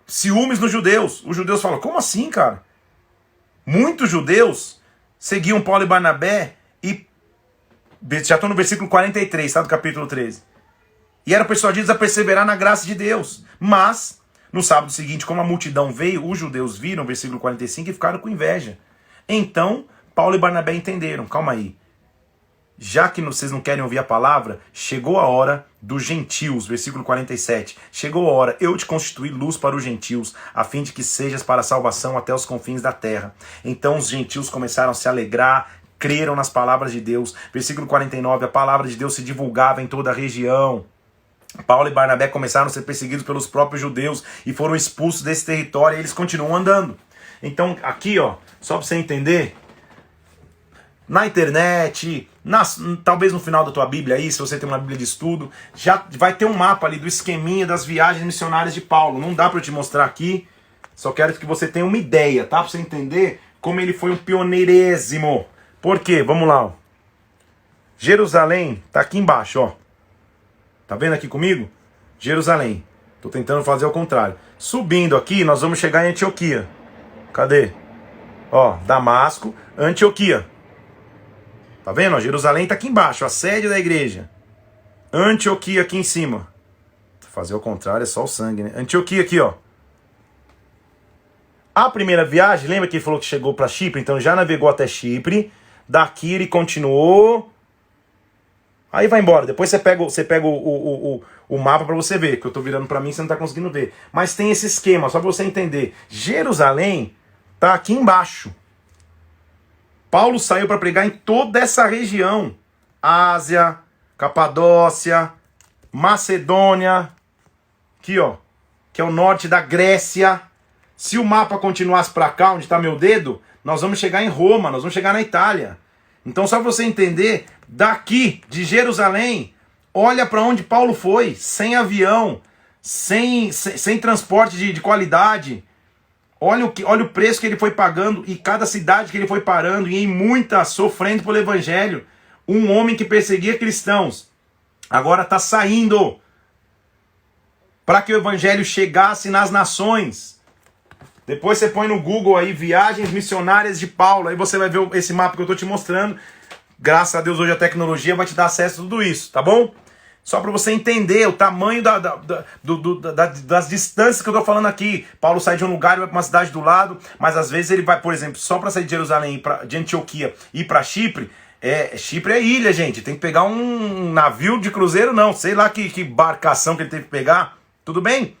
ciúmes nos judeus. Os judeus falam, como assim, cara? Muitos judeus seguiam Paulo e Barnabé e... Já estou no versículo 43, tá, do capítulo 13. E eram persuadidos a perseverar na graça de Deus. Mas, no sábado seguinte, como a multidão veio, os judeus viram, versículo 45, e ficaram com inveja. Então, Paulo e Barnabé entenderam. Calma aí. Já que vocês não querem ouvir a palavra, chegou a hora dos gentios, versículo 47. Chegou a hora, eu te constituí luz para os gentios, a fim de que sejas para a salvação até os confins da terra. Então os gentios começaram a se alegrar, creram nas palavras de Deus. Versículo 49, a palavra de Deus se divulgava em toda a região. Paulo e Barnabé começaram a ser perseguidos pelos próprios judeus e foram expulsos desse território, e eles continuam andando. Então aqui, ó, só para você entender, na internet, talvez no final da tua Bíblia aí, se você tem uma Bíblia de estudo, já vai ter um mapa ali do esqueminha das viagens missionárias de Paulo. Não dá para eu te mostrar aqui, só quero que você tenha uma ideia, tá? Para você entender como ele foi um pioneirésimo. Por quê? Vamos lá, ó. Jerusalém tá aqui embaixo, ó. Tá vendo aqui comigo? Jerusalém. Tô tentando fazer ao contrário. Subindo aqui, nós vamos chegar em Antioquia. Cadê? Ó, Damasco, Antioquia. Tá vendo? Ó, Jerusalém tá aqui embaixo, a sede da igreja. Antioquia aqui em cima. Vou fazer ao contrário, é só o sangue, né? Antioquia aqui, ó. A primeira viagem, lembra que ele falou que chegou para Chipre? Então já navegou até Chipre. Daqui ele continuou. Aí vai embora. Depois você pega o mapa para você ver. Que eu tô virando para mim, você não tá conseguindo ver. Mas tem esse esquema, só para você entender. Jerusalém tá aqui embaixo. Paulo saiu para pregar em toda essa região. Ásia, Capadócia, Macedônia. Aqui, ó. Que é o norte da Grécia. Se o mapa continuasse para cá, onde está meu dedo, nós vamos chegar em Roma, nós vamos chegar na Itália. Então, só para você entender, daqui, de Jerusalém, olha para onde Paulo foi, sem avião, sem transporte de qualidade. Olha o preço que ele foi pagando e cada cidade que ele foi parando, e em muitas sofrendo pelo evangelho. Um homem que perseguia cristãos, agora está saindo para que o evangelho chegasse nas nações. Depois você põe no Google aí, viagens missionárias de Paulo, aí você vai ver esse mapa que eu estou te mostrando. Graças a Deus hoje a tecnologia vai te dar acesso a tudo isso, tá bom? Só para você entender o tamanho das distâncias que eu estou falando aqui. Paulo sai de um lugar e vai para uma cidade do lado, mas às vezes ele vai, por exemplo, só para sair de Jerusalém, de Antioquia e ir para Chipre. Chipre é ilha, gente. Tem que pegar um navio de cruzeiro, não. Sei lá que embarcação que ele teve que pegar. Tudo bem?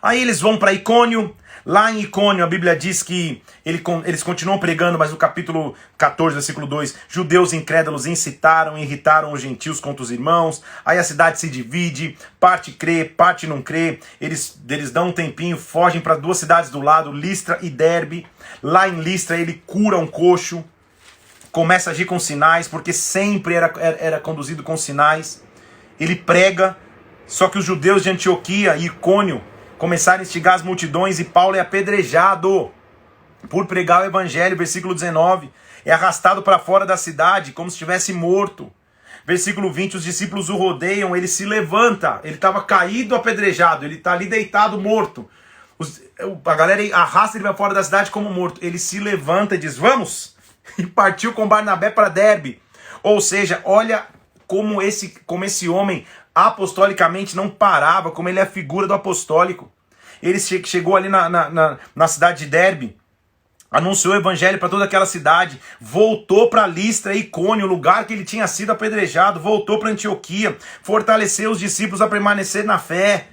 Aí eles vão para Icônio. Lá em Icônio, a Bíblia diz que eles continuam pregando, mas no capítulo 14, versículo 2, judeus incrédulos incitaram e irritaram os gentios contra os irmãos. Aí a cidade se divide, parte crê, parte não crê. Eles dão um tempinho, fogem para duas cidades do lado, Listra e Derbe. Lá em Listra ele cura um coxo, começa a agir com sinais, porque sempre era conduzido com sinais. Ele prega, só que os judeus de Antioquia e Icônio começaram a instigar as multidões e Paulo é apedrejado por pregar o evangelho. Versículo 19, é arrastado para fora da cidade como se estivesse morto. Versículo 20, os discípulos o rodeiam, ele se levanta, ele estava caído, apedrejado, ele está ali deitado, morto. a galera arrasta ele para fora da cidade como morto. Ele se levanta e diz, vamos! E partiu com Barnabé para Derbe. Ou seja, olha como esse homem apostolicamente não parava, como ele é a figura do apostólico. Ele chegou ali na cidade de Derbe, anunciou o evangelho para toda aquela cidade, voltou para Listra e Icônio, o lugar que ele tinha sido apedrejado, voltou para Antioquia, fortaleceu os discípulos a permanecer na fé,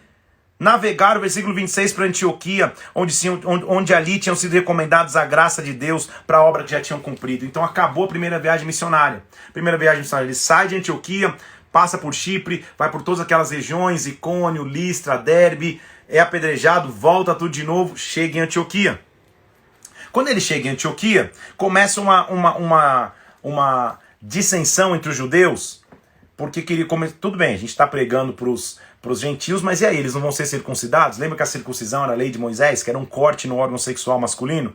navegaram, versículo 26, para Antioquia, onde ali tinham sido recomendados a graça de Deus para a obra que já tinham cumprido. Então acabou a primeira viagem missionária. Ele sai de Antioquia, passa por Chipre, vai por todas aquelas regiões, Icônio, Listra, Derbe, é apedrejado, volta tudo de novo, chega em Antioquia. Quando ele chega em Antioquia, começa uma dissensão entre os judeus, porque tudo bem, a gente está pregando para os gentios, mas e aí, eles não vão ser circuncidados? Lembra que a circuncisão era a lei de Moisés, que era um corte no órgão sexual masculino?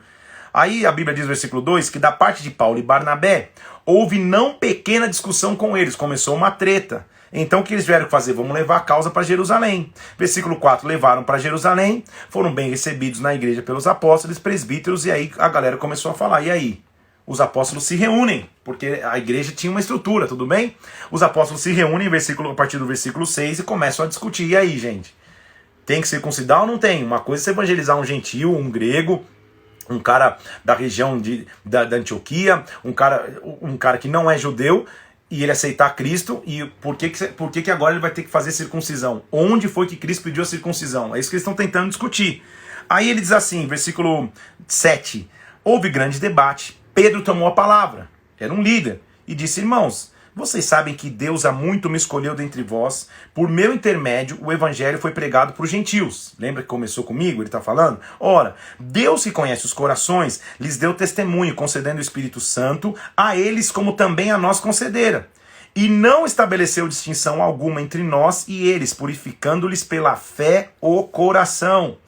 Aí a Bíblia diz no versículo 2 que da parte de Paulo e Barnabé, houve não pequena discussão com eles, começou uma treta. Então o que eles vieram fazer? Vamos levar a causa para Jerusalém. Versículo 4, levaram para Jerusalém, foram bem recebidos na igreja pelos apóstolos, presbíteros, e aí a galera começou a falar, e aí? Os apóstolos se reúnem, porque a igreja tinha uma estrutura, tudo bem? Os apóstolos se reúnem a partir do versículo 6 e começam a discutir, e aí, gente? Tem que circuncidar ou não tem? Uma coisa é você evangelizar um gentio, um grego, um cara da região da Antioquia, um cara que não é judeu, e ele aceitar Cristo, e por que agora ele vai ter que fazer circuncisão? Onde foi que Cristo pediu a circuncisão? É isso que eles estão tentando discutir. Aí ele diz assim, versículo 7, houve grande debate, Pedro tomou a palavra, era um líder, e disse, irmãos, vocês sabem que Deus há muito me escolheu dentre vós, por meu intermédio o evangelho foi pregado para os gentios. Lembra que começou comigo, ele está falando? Ora, Deus que conhece os corações, lhes deu testemunho, concedendo o Espírito Santo, a eles como também a nós concedera. E não estabeleceu distinção alguma entre nós e eles, purificando-lhes pela fé o coração.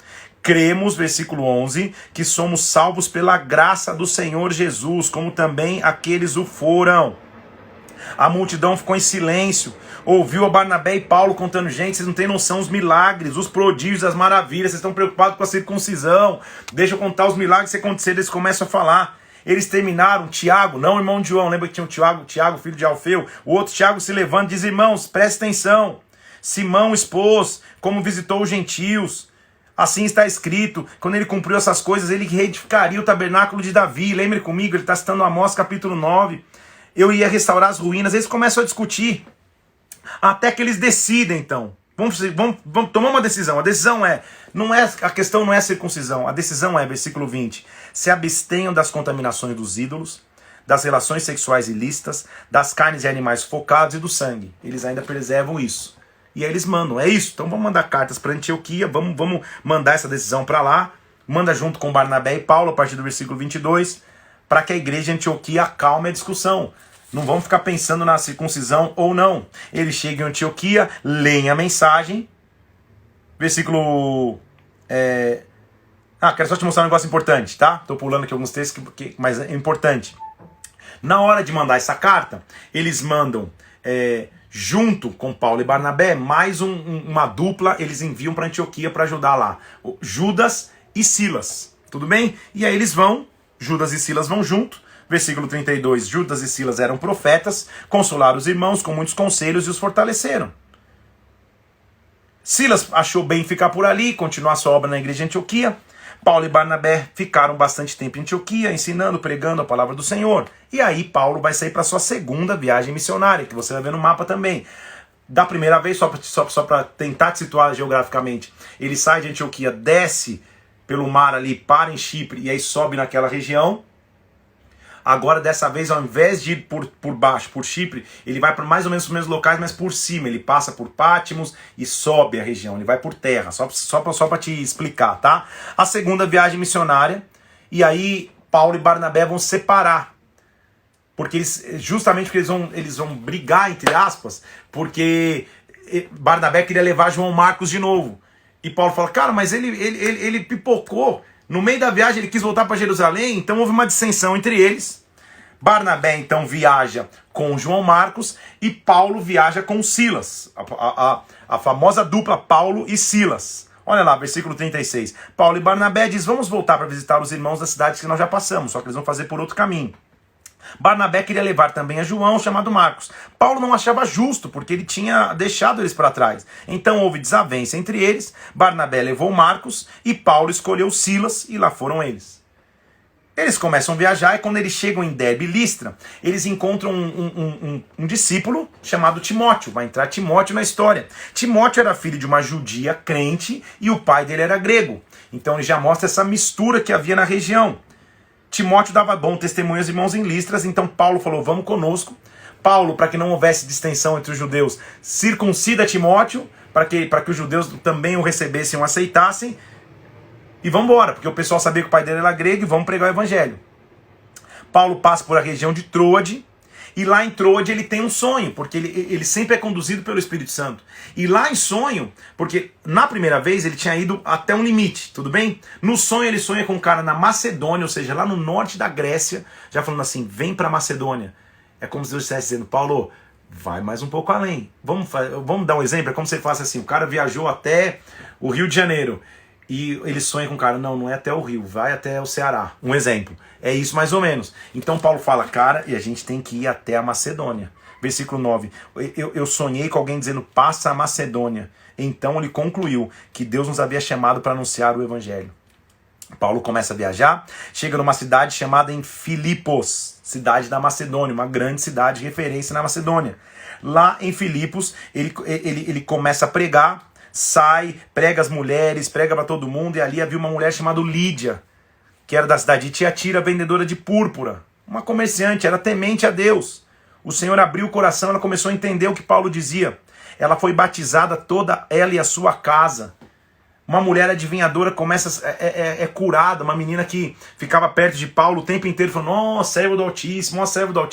Cremos, versículo 11, que somos salvos pela graça do Senhor Jesus, como também aqueles o foram. A multidão ficou em silêncio, ouviu a Barnabé e Paulo contando, gente, vocês não têm noção os milagres, os prodígios, as maravilhas, vocês estão preocupados com a circuncisão, deixa eu contar os milagres que aconteceram, eles começam a falar. Eles terminaram, Tiago, não irmão de João, lembra que tinha o Tiago, filho de Alfeu, o outro Tiago se levanta e diz, irmãos, prestem atenção, Simão expôs como visitou os gentios, assim está escrito, quando ele cumpriu essas coisas, ele reedificaria o tabernáculo de Davi, lembre comigo, ele está citando Amós capítulo 9, eu ia restaurar as ruínas, eles começam a discutir, até que eles decidem então, vamos tomar uma decisão, a decisão a questão não é a circuncisão, a decisão é, versículo 20, se abstenham das contaminações dos ídolos, das relações sexuais ilícitas, das carnes e animais focados e do sangue, eles ainda preservam isso, e aí eles mandam, é isso, então vamos mandar cartas para Antioquia, vamos mandar essa decisão para lá, manda junto com Barnabé e Paulo, a partir do versículo 22, para que a igreja de Antioquia acalme a discussão. Não vamos ficar pensando na circuncisão ou não. Ele chega em Antioquia, leem a mensagem. Versículo... quero só te mostrar um negócio importante, tá? Estou pulando aqui alguns textos, mas é importante. Na hora de mandar essa carta, eles mandam, junto com Paulo e Barnabé, mais uma dupla, eles enviam para Antioquia para ajudar lá. Judas e Silas. Tudo bem? E aí eles vão... Judas e Silas vão junto, versículo 32, Judas e Silas eram profetas, consolaram os irmãos com muitos conselhos e os fortaleceram. Silas achou bem ficar por ali, continuar sua obra na igreja de Antioquia. Paulo e Barnabé ficaram bastante tempo em Antioquia, ensinando, pregando a palavra do Senhor. E aí Paulo vai sair para sua segunda viagem missionária, que você vai ver no mapa também. Da primeira vez, só para tentar te situar geograficamente, ele sai de Antioquia, desce pelo mar ali, para em Chipre, e aí sobe naquela região. Agora, dessa vez, ao invés de ir por baixo, por Chipre, ele vai para mais ou menos os mesmos locais, mas por cima. Ele passa por Pátimos e sobe a região. Ele vai por terra, só para te explicar, tá? A segunda viagem missionária, e aí Paulo e Barnabé vão separar. Porque justamente porque eles vão brigar, entre aspas, porque Barnabé queria levar João Marcos de novo. E Paulo fala, cara, mas ele pipocou. No meio da viagem ele quis voltar para Jerusalém, então houve uma dissensão entre eles. Barnabé então viaja com João Marcos e Paulo viaja com Silas. A famosa dupla Paulo e Silas. Olha lá, versículo 36. Paulo e Barnabé diz, vamos voltar para visitar os irmãos das cidades que nós já passamos, só que eles vão fazer por outro caminho. Barnabé queria levar também a João, chamado Marcos. Paulo não achava justo, porque ele tinha deixado eles para trás. Então houve desavença entre eles, Barnabé levou Marcos e Paulo escolheu Silas e lá foram eles. Eles começam a viajar e quando eles chegam em Derbe e Listra, eles encontram um discípulo chamado Timóteo. Vai entrar Timóteo na história. Timóteo era filho de uma judia crente e o pai dele era grego. Então ele já mostra essa mistura que havia na região. Timóteo dava bom testemunho aos irmãos em Listras, então Paulo falou, vamos conosco. Paulo, para que não houvesse distensão entre os judeus, circuncida Timóteo, para que os judeus também o recebessem e o aceitassem. E vamos embora, porque o pessoal sabia que o pai dele era grego e vamos pregar o evangelho. Paulo passa por a região de Troade, e lá em Troade ele tem um sonho, porque ele sempre é conduzido pelo Espírito Santo. E lá em sonho, porque na primeira vez ele tinha ido até um limite, tudo bem? No sonho ele sonha com um cara na Macedônia, ou seja, lá no norte da Grécia, já falando assim, vem para Macedônia. É como se Deus estivesse dizendo, Paulo, vai mais um pouco além. Vamos dar um exemplo, é como se ele falasse assim, o cara viajou até o Rio de Janeiro, e ele sonha com o cara, não é até o Rio, vai até o Ceará. Um exemplo. É isso mais ou menos. Então Paulo fala, cara, e a gente tem que ir até a Macedônia. Versículo 9. Eu sonhei com alguém dizendo, passa a Macedônia. Então ele concluiu que Deus nos havia chamado para anunciar o evangelho. Paulo começa a viajar, chega numa cidade chamada em Filipos, cidade da Macedônia, uma grande cidade de referência na Macedônia. Lá em Filipos, ele começa a pregar, sai, prega as mulheres, prega para todo mundo, e ali havia uma mulher chamada Lídia, que era da cidade de Tiatira, vendedora de púrpura, uma comerciante, era temente a Deus. O Senhor abriu o coração, ela começou a entender o que Paulo dizia. Ela foi batizada, toda ela e a sua casa. Uma mulher adivinhadora começa é curada, uma menina que ficava perto de Paulo o tempo inteiro, falando, ó, servo do Altíssimo,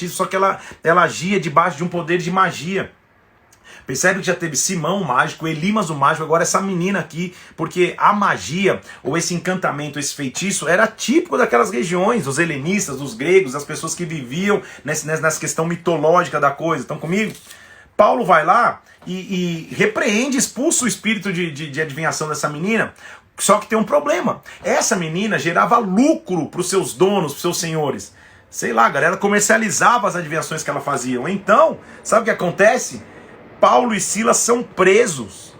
só que ela agia debaixo de um poder de magia. Percebe que já teve Simão o mágico, Elimas o mágico, agora essa menina aqui, porque a magia, ou esse encantamento, esse feitiço, era típico daquelas regiões, dos helenistas, dos gregos, das pessoas que viviam nessa questão mitológica da coisa. Estão comigo? Paulo vai lá e repreende, expulsa o espírito de adivinhação dessa menina, só que tem um problema. Essa menina gerava lucro para os seus donos, para os seus senhores. Sei lá, a galera comercializava as adivinhações que ela fazia. Então, sabe o que acontece? Paulo e Silas são presos.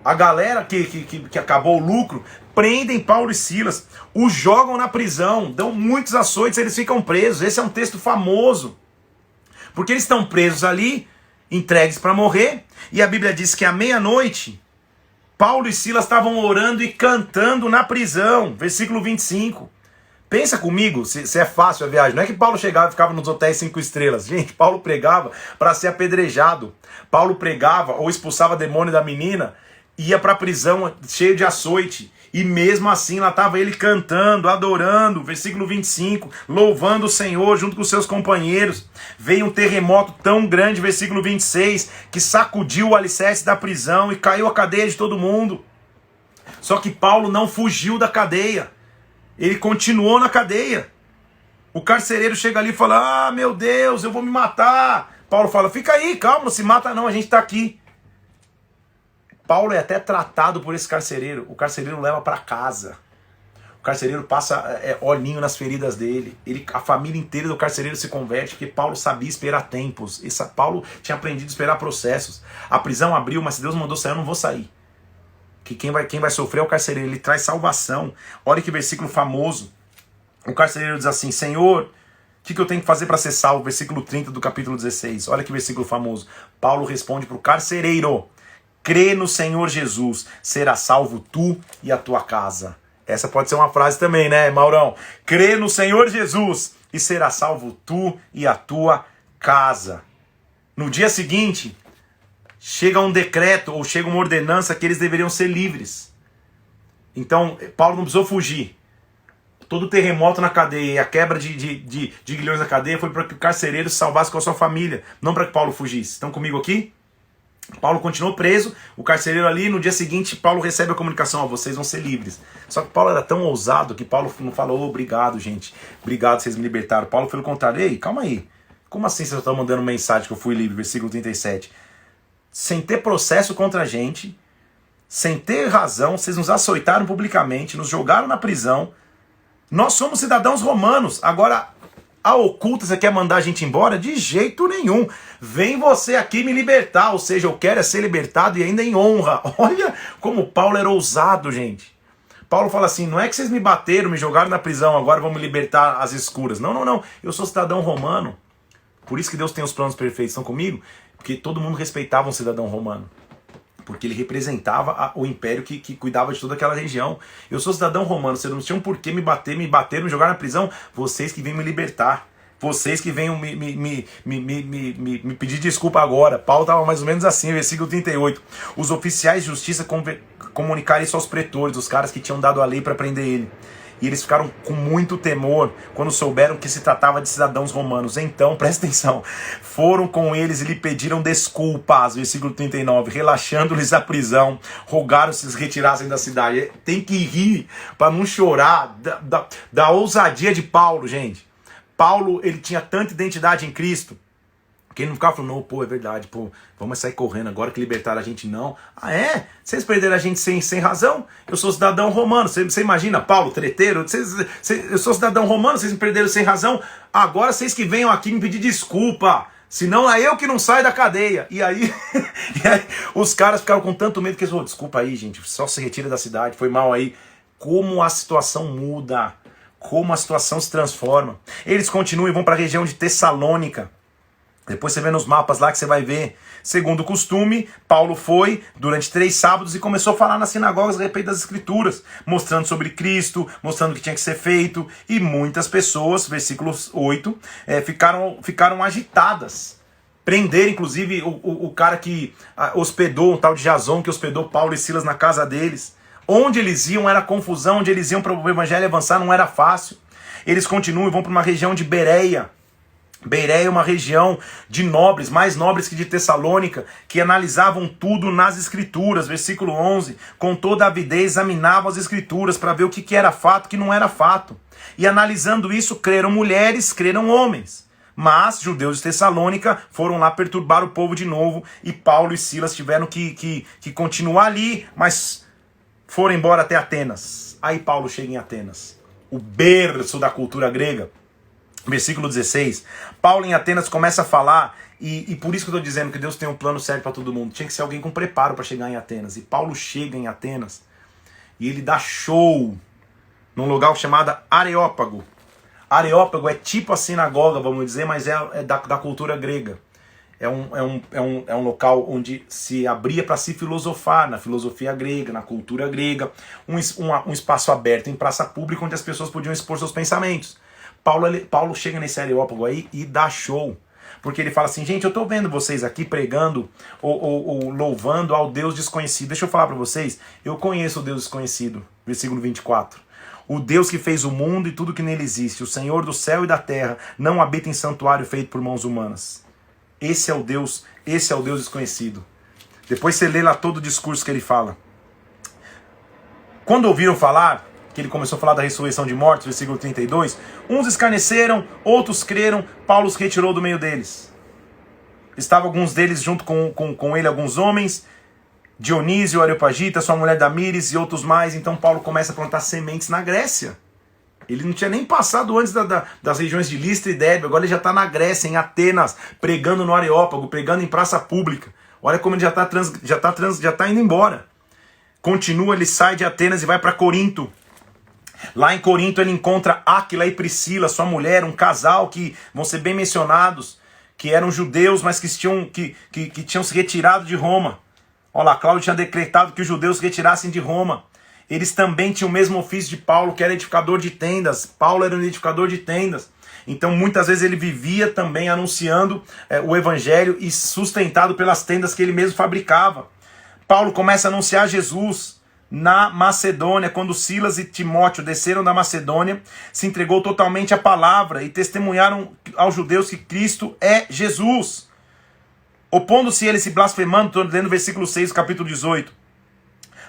A galera que acabou o lucro prendem Paulo e Silas, os jogam na prisão, dão muitos açoites, eles ficam presos. Esse é um texto famoso. Porque eles estão presos ali, entregues para morrer, e a Bíblia diz que à meia-noite, Paulo e Silas estavam orando e cantando na prisão. Versículo 25. Pensa comigo, se é fácil a viagem. Não é que Paulo chegava e ficava nos hotéis 5 estrelas. Gente, Paulo pregava para ser apedrejado. Paulo pregava ou expulsava demônio da menina, ia para a prisão cheio de açoite. E mesmo assim lá estava ele cantando, adorando. Versículo 25, louvando o Senhor junto com seus companheiros. Veio um terremoto tão grande, versículo 26, que sacudiu o alicerce da prisão e caiu a cadeia de todo mundo. Só que Paulo não fugiu da cadeia. Ele continuou na cadeia. O carcereiro chega ali e fala, meu Deus, eu vou me matar. Paulo fala, fica aí, calma, não se mata não, a gente está aqui. Paulo é até tratado por esse carcereiro. O carcereiro leva para casa. O carcereiro passa olhinho nas feridas dele. A família inteira do carcereiro se converte, porque Paulo sabia esperar tempos. Paulo tinha aprendido a esperar processos. A prisão abriu, mas se Deus mandou sair, eu não vou sair. Que quem vai sofrer é o carcereiro, ele traz salvação. Olha que versículo famoso. O carcereiro diz assim, Senhor, o que eu tenho que fazer para ser salvo? Versículo 30 do capítulo 16. Olha que versículo famoso. Paulo responde para o carcereiro, crê no Senhor Jesus, será salvo tu e a tua casa. Essa pode ser uma frase também, né, Maurão? Crê no Senhor Jesus e será salvo tu e a tua casa. No dia seguinte, chega um decreto ou chega uma ordenança que eles deveriam ser livres. Então, Paulo não precisou fugir. Todo o terremoto na cadeia e a quebra de guilhões na cadeia foi para que o carcereiro se salvasse com a sua família, não para que Paulo fugisse. Estão comigo aqui? Paulo continuou preso, o carcereiro ali, no dia seguinte Paulo recebe a comunicação, vocês vão ser livres. Só que Paulo era tão ousado que Paulo não falou, obrigado gente, obrigado, vocês me libertaram. Paulo pelo contrário, ei, calma aí, como assim vocês estão mandando mensagem que eu fui livre, versículo 37? Sem ter processo contra a gente, sem ter razão, vocês nos açoitaram publicamente, nos jogaram na prisão. Nós somos cidadãos romanos. Agora, a oculta, você quer mandar a gente embora? De jeito nenhum. Vem você aqui me libertar. Ou seja, eu quero é ser libertado e ainda em honra. Olha como Paulo era ousado, gente. Paulo fala assim, não é que vocês me bateram, me jogaram na prisão, agora vão me libertar às escuras. Não, não, não. Eu sou cidadão romano. Por isso que Deus tem os planos perfeitos. Estão comigo? Porque todo mundo respeitava um cidadão romano. Porque ele representava o império que cuidava de toda aquela região. Eu sou cidadão romano, vocês não tinham por que me bater, me jogar na prisão. Vocês que vêm me libertar. Vocês que venham me pedir desculpa agora. Paulo estava mais ou menos assim, versículo 38. Os oficiais de justiça comunicaram isso aos pretores, os caras que tinham dado a lei para prender ele. E eles ficaram com muito temor quando souberam que se tratava de cidadãos romanos. Então, presta atenção, foram com eles e lhe pediram desculpas, versículo 39, relaxando-lhes a prisão, rogaram se retirassem da cidade. Tem que rir para não chorar da ousadia de Paulo, gente. Paulo, ele tinha tanta identidade em Cristo, que ele não ficava falando, não, pô, é verdade, pô, vamos sair correndo agora que libertaram a gente, não. Ah, é? Vocês perderam a gente sem razão? Eu sou cidadão romano, você imagina, Paulo, treteiro, eu sou cidadão romano, vocês me perderam sem razão, agora vocês que venham aqui me pedir desculpa, senão é eu que não saio da cadeia. E aí, os caras ficaram com tanto medo que eles falaram, desculpa aí, gente, só se retira da cidade, foi mal aí. Como a situação muda, como a situação se transforma. Eles continuam e vão para a região de Tessalônica. Depois você vê nos mapas lá que você vai ver. Segundo o costume, Paulo foi durante 3 sábados e começou a falar nas sinagogas a respeito das escrituras, mostrando sobre Cristo, mostrando o que tinha que ser feito. E muitas pessoas, versículo 8, ficaram agitadas. Prender, inclusive, o cara que hospedou, um tal de Jason, que hospedou Paulo e Silas na casa deles. Onde eles iam era confusão, onde eles iam para o evangelho avançar não era fácil. Eles continuam e vão para uma região de Bereia. Bereia é uma região de nobres, mais nobres que de Tessalônica, que analisavam tudo nas escrituras, versículo 11, com toda avidez examinavam as escrituras para ver o que era fato e o que não era fato. E analisando isso, creram mulheres, creram homens. Mas judeus de Tessalônica foram lá perturbar o povo de novo e Paulo e Silas tiveram que continuar ali, mas foram embora até Atenas. Aí Paulo chega em Atenas, o berço da cultura grega. Versículo 16, Paulo em Atenas começa a falar, e por isso que eu estou dizendo que Deus tem um plano certo para todo mundo. Tinha que ser alguém com preparo para chegar em Atenas. E Paulo chega em Atenas, e ele dá show num lugar chamado Areópago. Areópago é tipo a sinagoga, vamos dizer, mas é da cultura grega. É um local onde se abria para se filosofar, na filosofia grega, na cultura grega. Um espaço aberto em praça pública onde as pessoas podiam expor seus pensamentos. Paulo chega nesse Areópago aí e dá show. Porque ele fala assim, gente, eu estou vendo vocês aqui pregando ou louvando ao Deus desconhecido. Deixa eu falar para vocês, eu conheço o Deus desconhecido. Versículo 24. O Deus que fez o mundo e tudo que nele existe, o Senhor do céu e da terra, não habita em santuário feito por mãos humanas. Esse é o Deus desconhecido. Depois você lê lá todo o discurso que ele fala. Quando ouviram falar, que ele começou a falar da ressurreição de mortos, versículo 32, uns escarneceram, outros creram, Paulo os retirou do meio deles. Estavam alguns deles junto com ele, alguns homens, Dionísio, Areopagita, sua mulher Damíris e outros mais. Então Paulo começa a plantar sementes na Grécia. Ele não tinha nem passado antes das regiões de Listra e Derbe, agora ele já está na Grécia, em Atenas, pregando no Areópago, pregando em praça pública. Olha como ele já está indo embora. Continua, ele sai de Atenas e vai para Corinto. Lá em Corinto ele encontra Áquila e Priscila, sua mulher, um casal que vão ser bem mencionados, que eram judeus, mas que tinham se retirado de Roma. Olha lá, Cláudio tinha decretado que os judeus se retirassem de Roma. Eles também tinham o mesmo ofício de Paulo, que era edificador de tendas. Paulo era um edificador de tendas. Então muitas vezes ele vivia também anunciando o evangelho e sustentado pelas tendas que ele mesmo fabricava. Paulo começa a anunciar Jesus na Macedônia, quando Silas e Timóteo desceram da Macedônia, se entregou totalmente à palavra e testemunharam aos judeus que Cristo é Jesus. Opondo-se eles se blasfemando, estou lendo o versículo 6 do capítulo 18.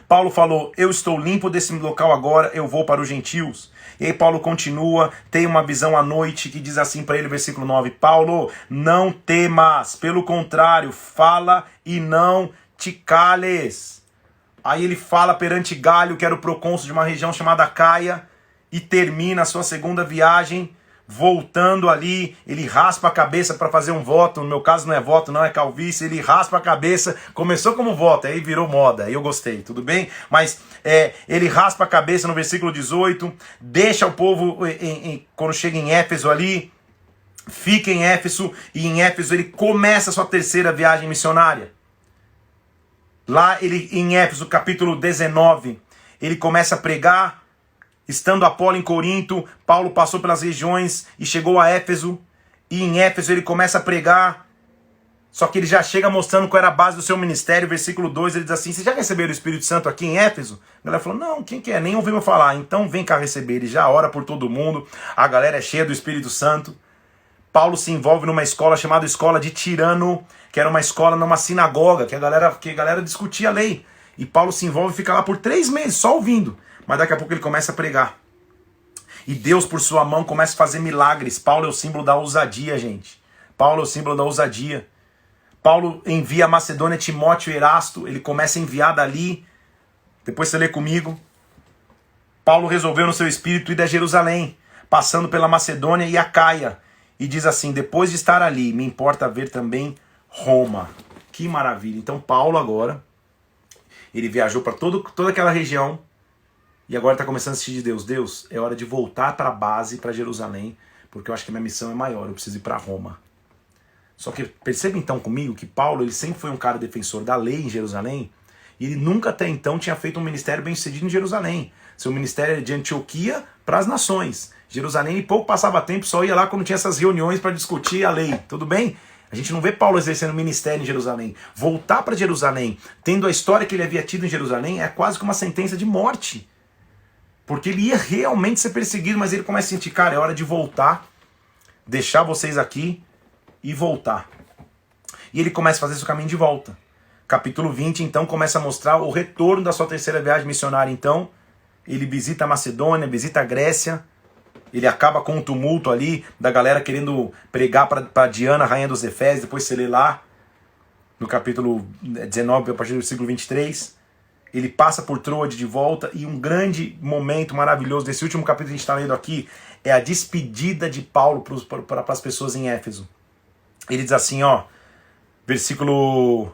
Paulo falou, eu estou limpo desse local agora, eu vou para os gentios. E aí Paulo continua, tem uma visão à noite que diz assim para ele, versículo 9, Paulo, não temas, pelo contrário, fala e não te cales. Aí ele fala perante Galho, que era o procônsul de uma região chamada Caia, e termina a sua segunda viagem, voltando ali, ele raspa a cabeça para fazer um voto, no meu caso não é voto, não é calvície, ele raspa a cabeça, começou como voto, aí virou moda, aí eu gostei, tudo bem? Mas ele raspa a cabeça no versículo 18, deixa o povo, quando chega em Éfeso ali, fica em Éfeso, e em Éfeso ele começa a sua terceira viagem missionária. Lá em Éfeso, capítulo 19, ele começa a pregar. Estando Apolo em Corinto, Paulo passou pelas regiões e chegou a Éfeso. E em Éfeso ele começa a pregar. Só que ele já chega mostrando qual era a base do seu ministério. Versículo 2, ele diz assim: vocês já receberam o Espírito Santo aqui em Éfeso? A galera falou: não, quem que é? Nem ouviu falar. Então vem cá receber. Ele já ora por todo mundo. A galera é cheia do Espírito Santo. Paulo se envolve numa escola chamada Escola de Tirano, que era uma escola numa sinagoga, que a galera discutia a lei. E Paulo se envolve e fica lá por 3 meses, só ouvindo. Mas daqui a pouco ele começa a pregar. E Deus, por sua mão, começa a fazer milagres. Paulo é o símbolo da ousadia, gente. Paulo é o símbolo da ousadia. Paulo envia a Macedônia Timóteo e Erasto. Ele começa a enviar dali. Depois você lê comigo. Paulo resolveu no seu espírito ir a Jerusalém, passando pela Macedônia e a Caia. E diz assim: depois de estar ali, me importa ver também Roma. Que maravilha. Então Paulo agora, ele viajou para toda aquela região. E agora está começando a assistir de Deus. Deus, é hora de voltar para a base, para Jerusalém, porque eu acho que a minha missão é maior, eu preciso ir para Roma. Só que perceba então comigo que Paulo, ele sempre foi um cara defensor da lei em Jerusalém, e ele nunca até então tinha feito um ministério bem sucedido em Jerusalém. Seu ministério era de Antioquia para as nações. Jerusalém, ele pouco passava tempo, só ia lá quando tinha essas reuniões para discutir a lei. Tudo bem? A gente não vê Paulo exercendo ministério em Jerusalém. Voltar para Jerusalém, tendo a história que ele havia tido em Jerusalém, é quase que uma sentença de morte. Porque ele ia realmente ser perseguido, mas ele começa a sentir: cara, é hora de voltar, deixar vocês aqui e voltar. E ele começa a fazer esse caminho de volta. Capítulo 20, então, começa a mostrar o retorno da sua terceira viagem missionária. Então, ele visita a Macedônia, visita a Grécia, ele acaba com um tumulto ali da galera querendo pregar para Diana, rainha dos Efésios. Depois você lê lá, no capítulo 19, a partir do versículo 23. Ele passa por Troade de volta, e um grande momento maravilhoso desse último capítulo que a gente está lendo aqui é a despedida de Paulo para as pessoas em Éfeso. Ele diz assim, ó, versículo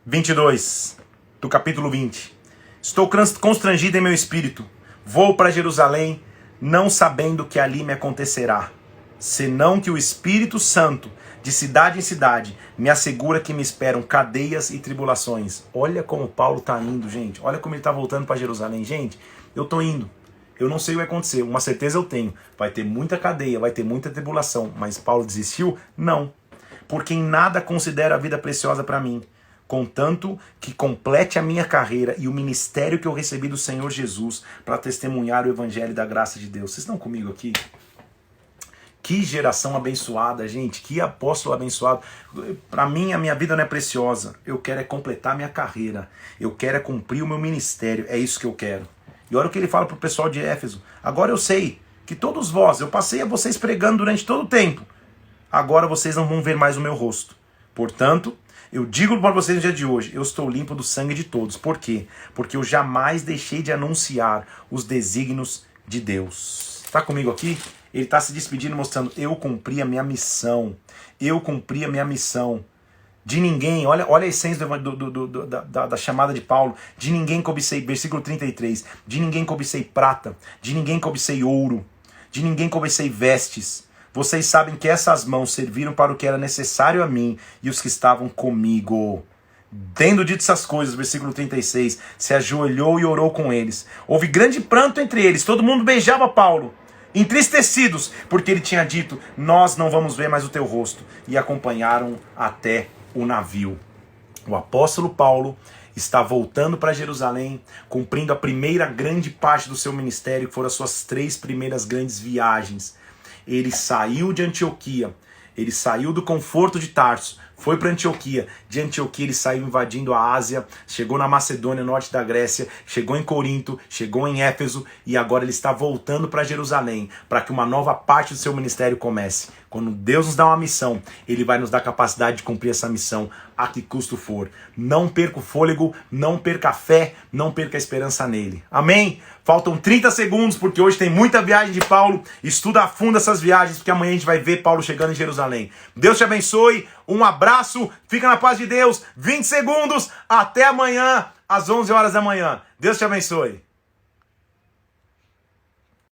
22 do capítulo 20. Estou constrangido em meu espírito, vou para Jerusalém, não sabendo o que ali me acontecerá, senão que o Espírito Santo, de cidade em cidade, me assegura que me esperam cadeias e tribulações. Olha como Paulo está indo, gente. Olha como ele está voltando para Jerusalém. Gente, eu estou indo. Eu não sei o que vai acontecer. Uma certeza eu tenho. Vai ter muita cadeia, vai ter muita tribulação. Mas Paulo desistiu? Não. Porque em nada considero a vida preciosa para mim, contanto que complete a minha carreira e o ministério que eu recebi do Senhor Jesus para testemunhar o evangelho da graça de Deus. Vocês estão comigo aqui? Que geração abençoada, gente. Que apóstolo abençoado. Para mim, a minha vida não é preciosa. Eu quero é completar a minha carreira. Eu quero é cumprir o meu ministério. É isso que eu quero. E olha o que ele fala para o pessoal de Éfeso. Agora eu sei que todos vós, eu passei a vocês pregando durante todo o tempo. Agora vocês não vão ver mais o meu rosto. Portanto, eu digo para vocês no dia de hoje, eu estou limpo do sangue de todos. Por quê? Porque eu jamais deixei de anunciar os desígnios de Deus. Está comigo aqui? Ele está se despedindo, mostrando: eu cumpri a minha missão. Eu cumpri a minha missão. De ninguém, olha a essência da chamada de Paulo. De ninguém cobicei, versículo 33. De ninguém cobicei prata. De ninguém cobicei ouro. De ninguém cobicei vestes. Vocês sabem que essas mãos serviram para o que era necessário a mim e os que estavam comigo. Tendo dito essas coisas, versículo 36, se ajoelhou e orou com eles. Houve grande pranto entre eles. Todo mundo beijava Paulo, entristecidos, porque ele tinha dito: nós não vamos ver mais o teu rosto. E acompanharam até o navio. O apóstolo Paulo está voltando para Jerusalém, cumprindo a primeira grande parte do seu ministério, que foram as suas 3 primeiras grandes viagens. Ele saiu de Antioquia, ele saiu do conforto de Tarso, foi para Antioquia. De Antioquia ele saiu invadindo a Ásia, chegou na Macedônia, norte da Grécia, chegou em Corinto, chegou em Éfeso, e agora ele está voltando para Jerusalém, para que uma nova parte do seu ministério comece. Quando Deus nos dá uma missão, Ele vai nos dar capacidade de cumprir essa missão a que custo for. Não perca o fôlego, não perca a fé, não perca a esperança nele. Amém? Faltam 30 segundos, porque hoje tem muita viagem de Paulo. Estuda a fundo essas viagens, porque amanhã a gente vai ver Paulo chegando em Jerusalém. Deus te abençoe, um abraço, fica na paz de Deus. 20 segundos, até amanhã, às 11 horas da manhã. Deus te abençoe.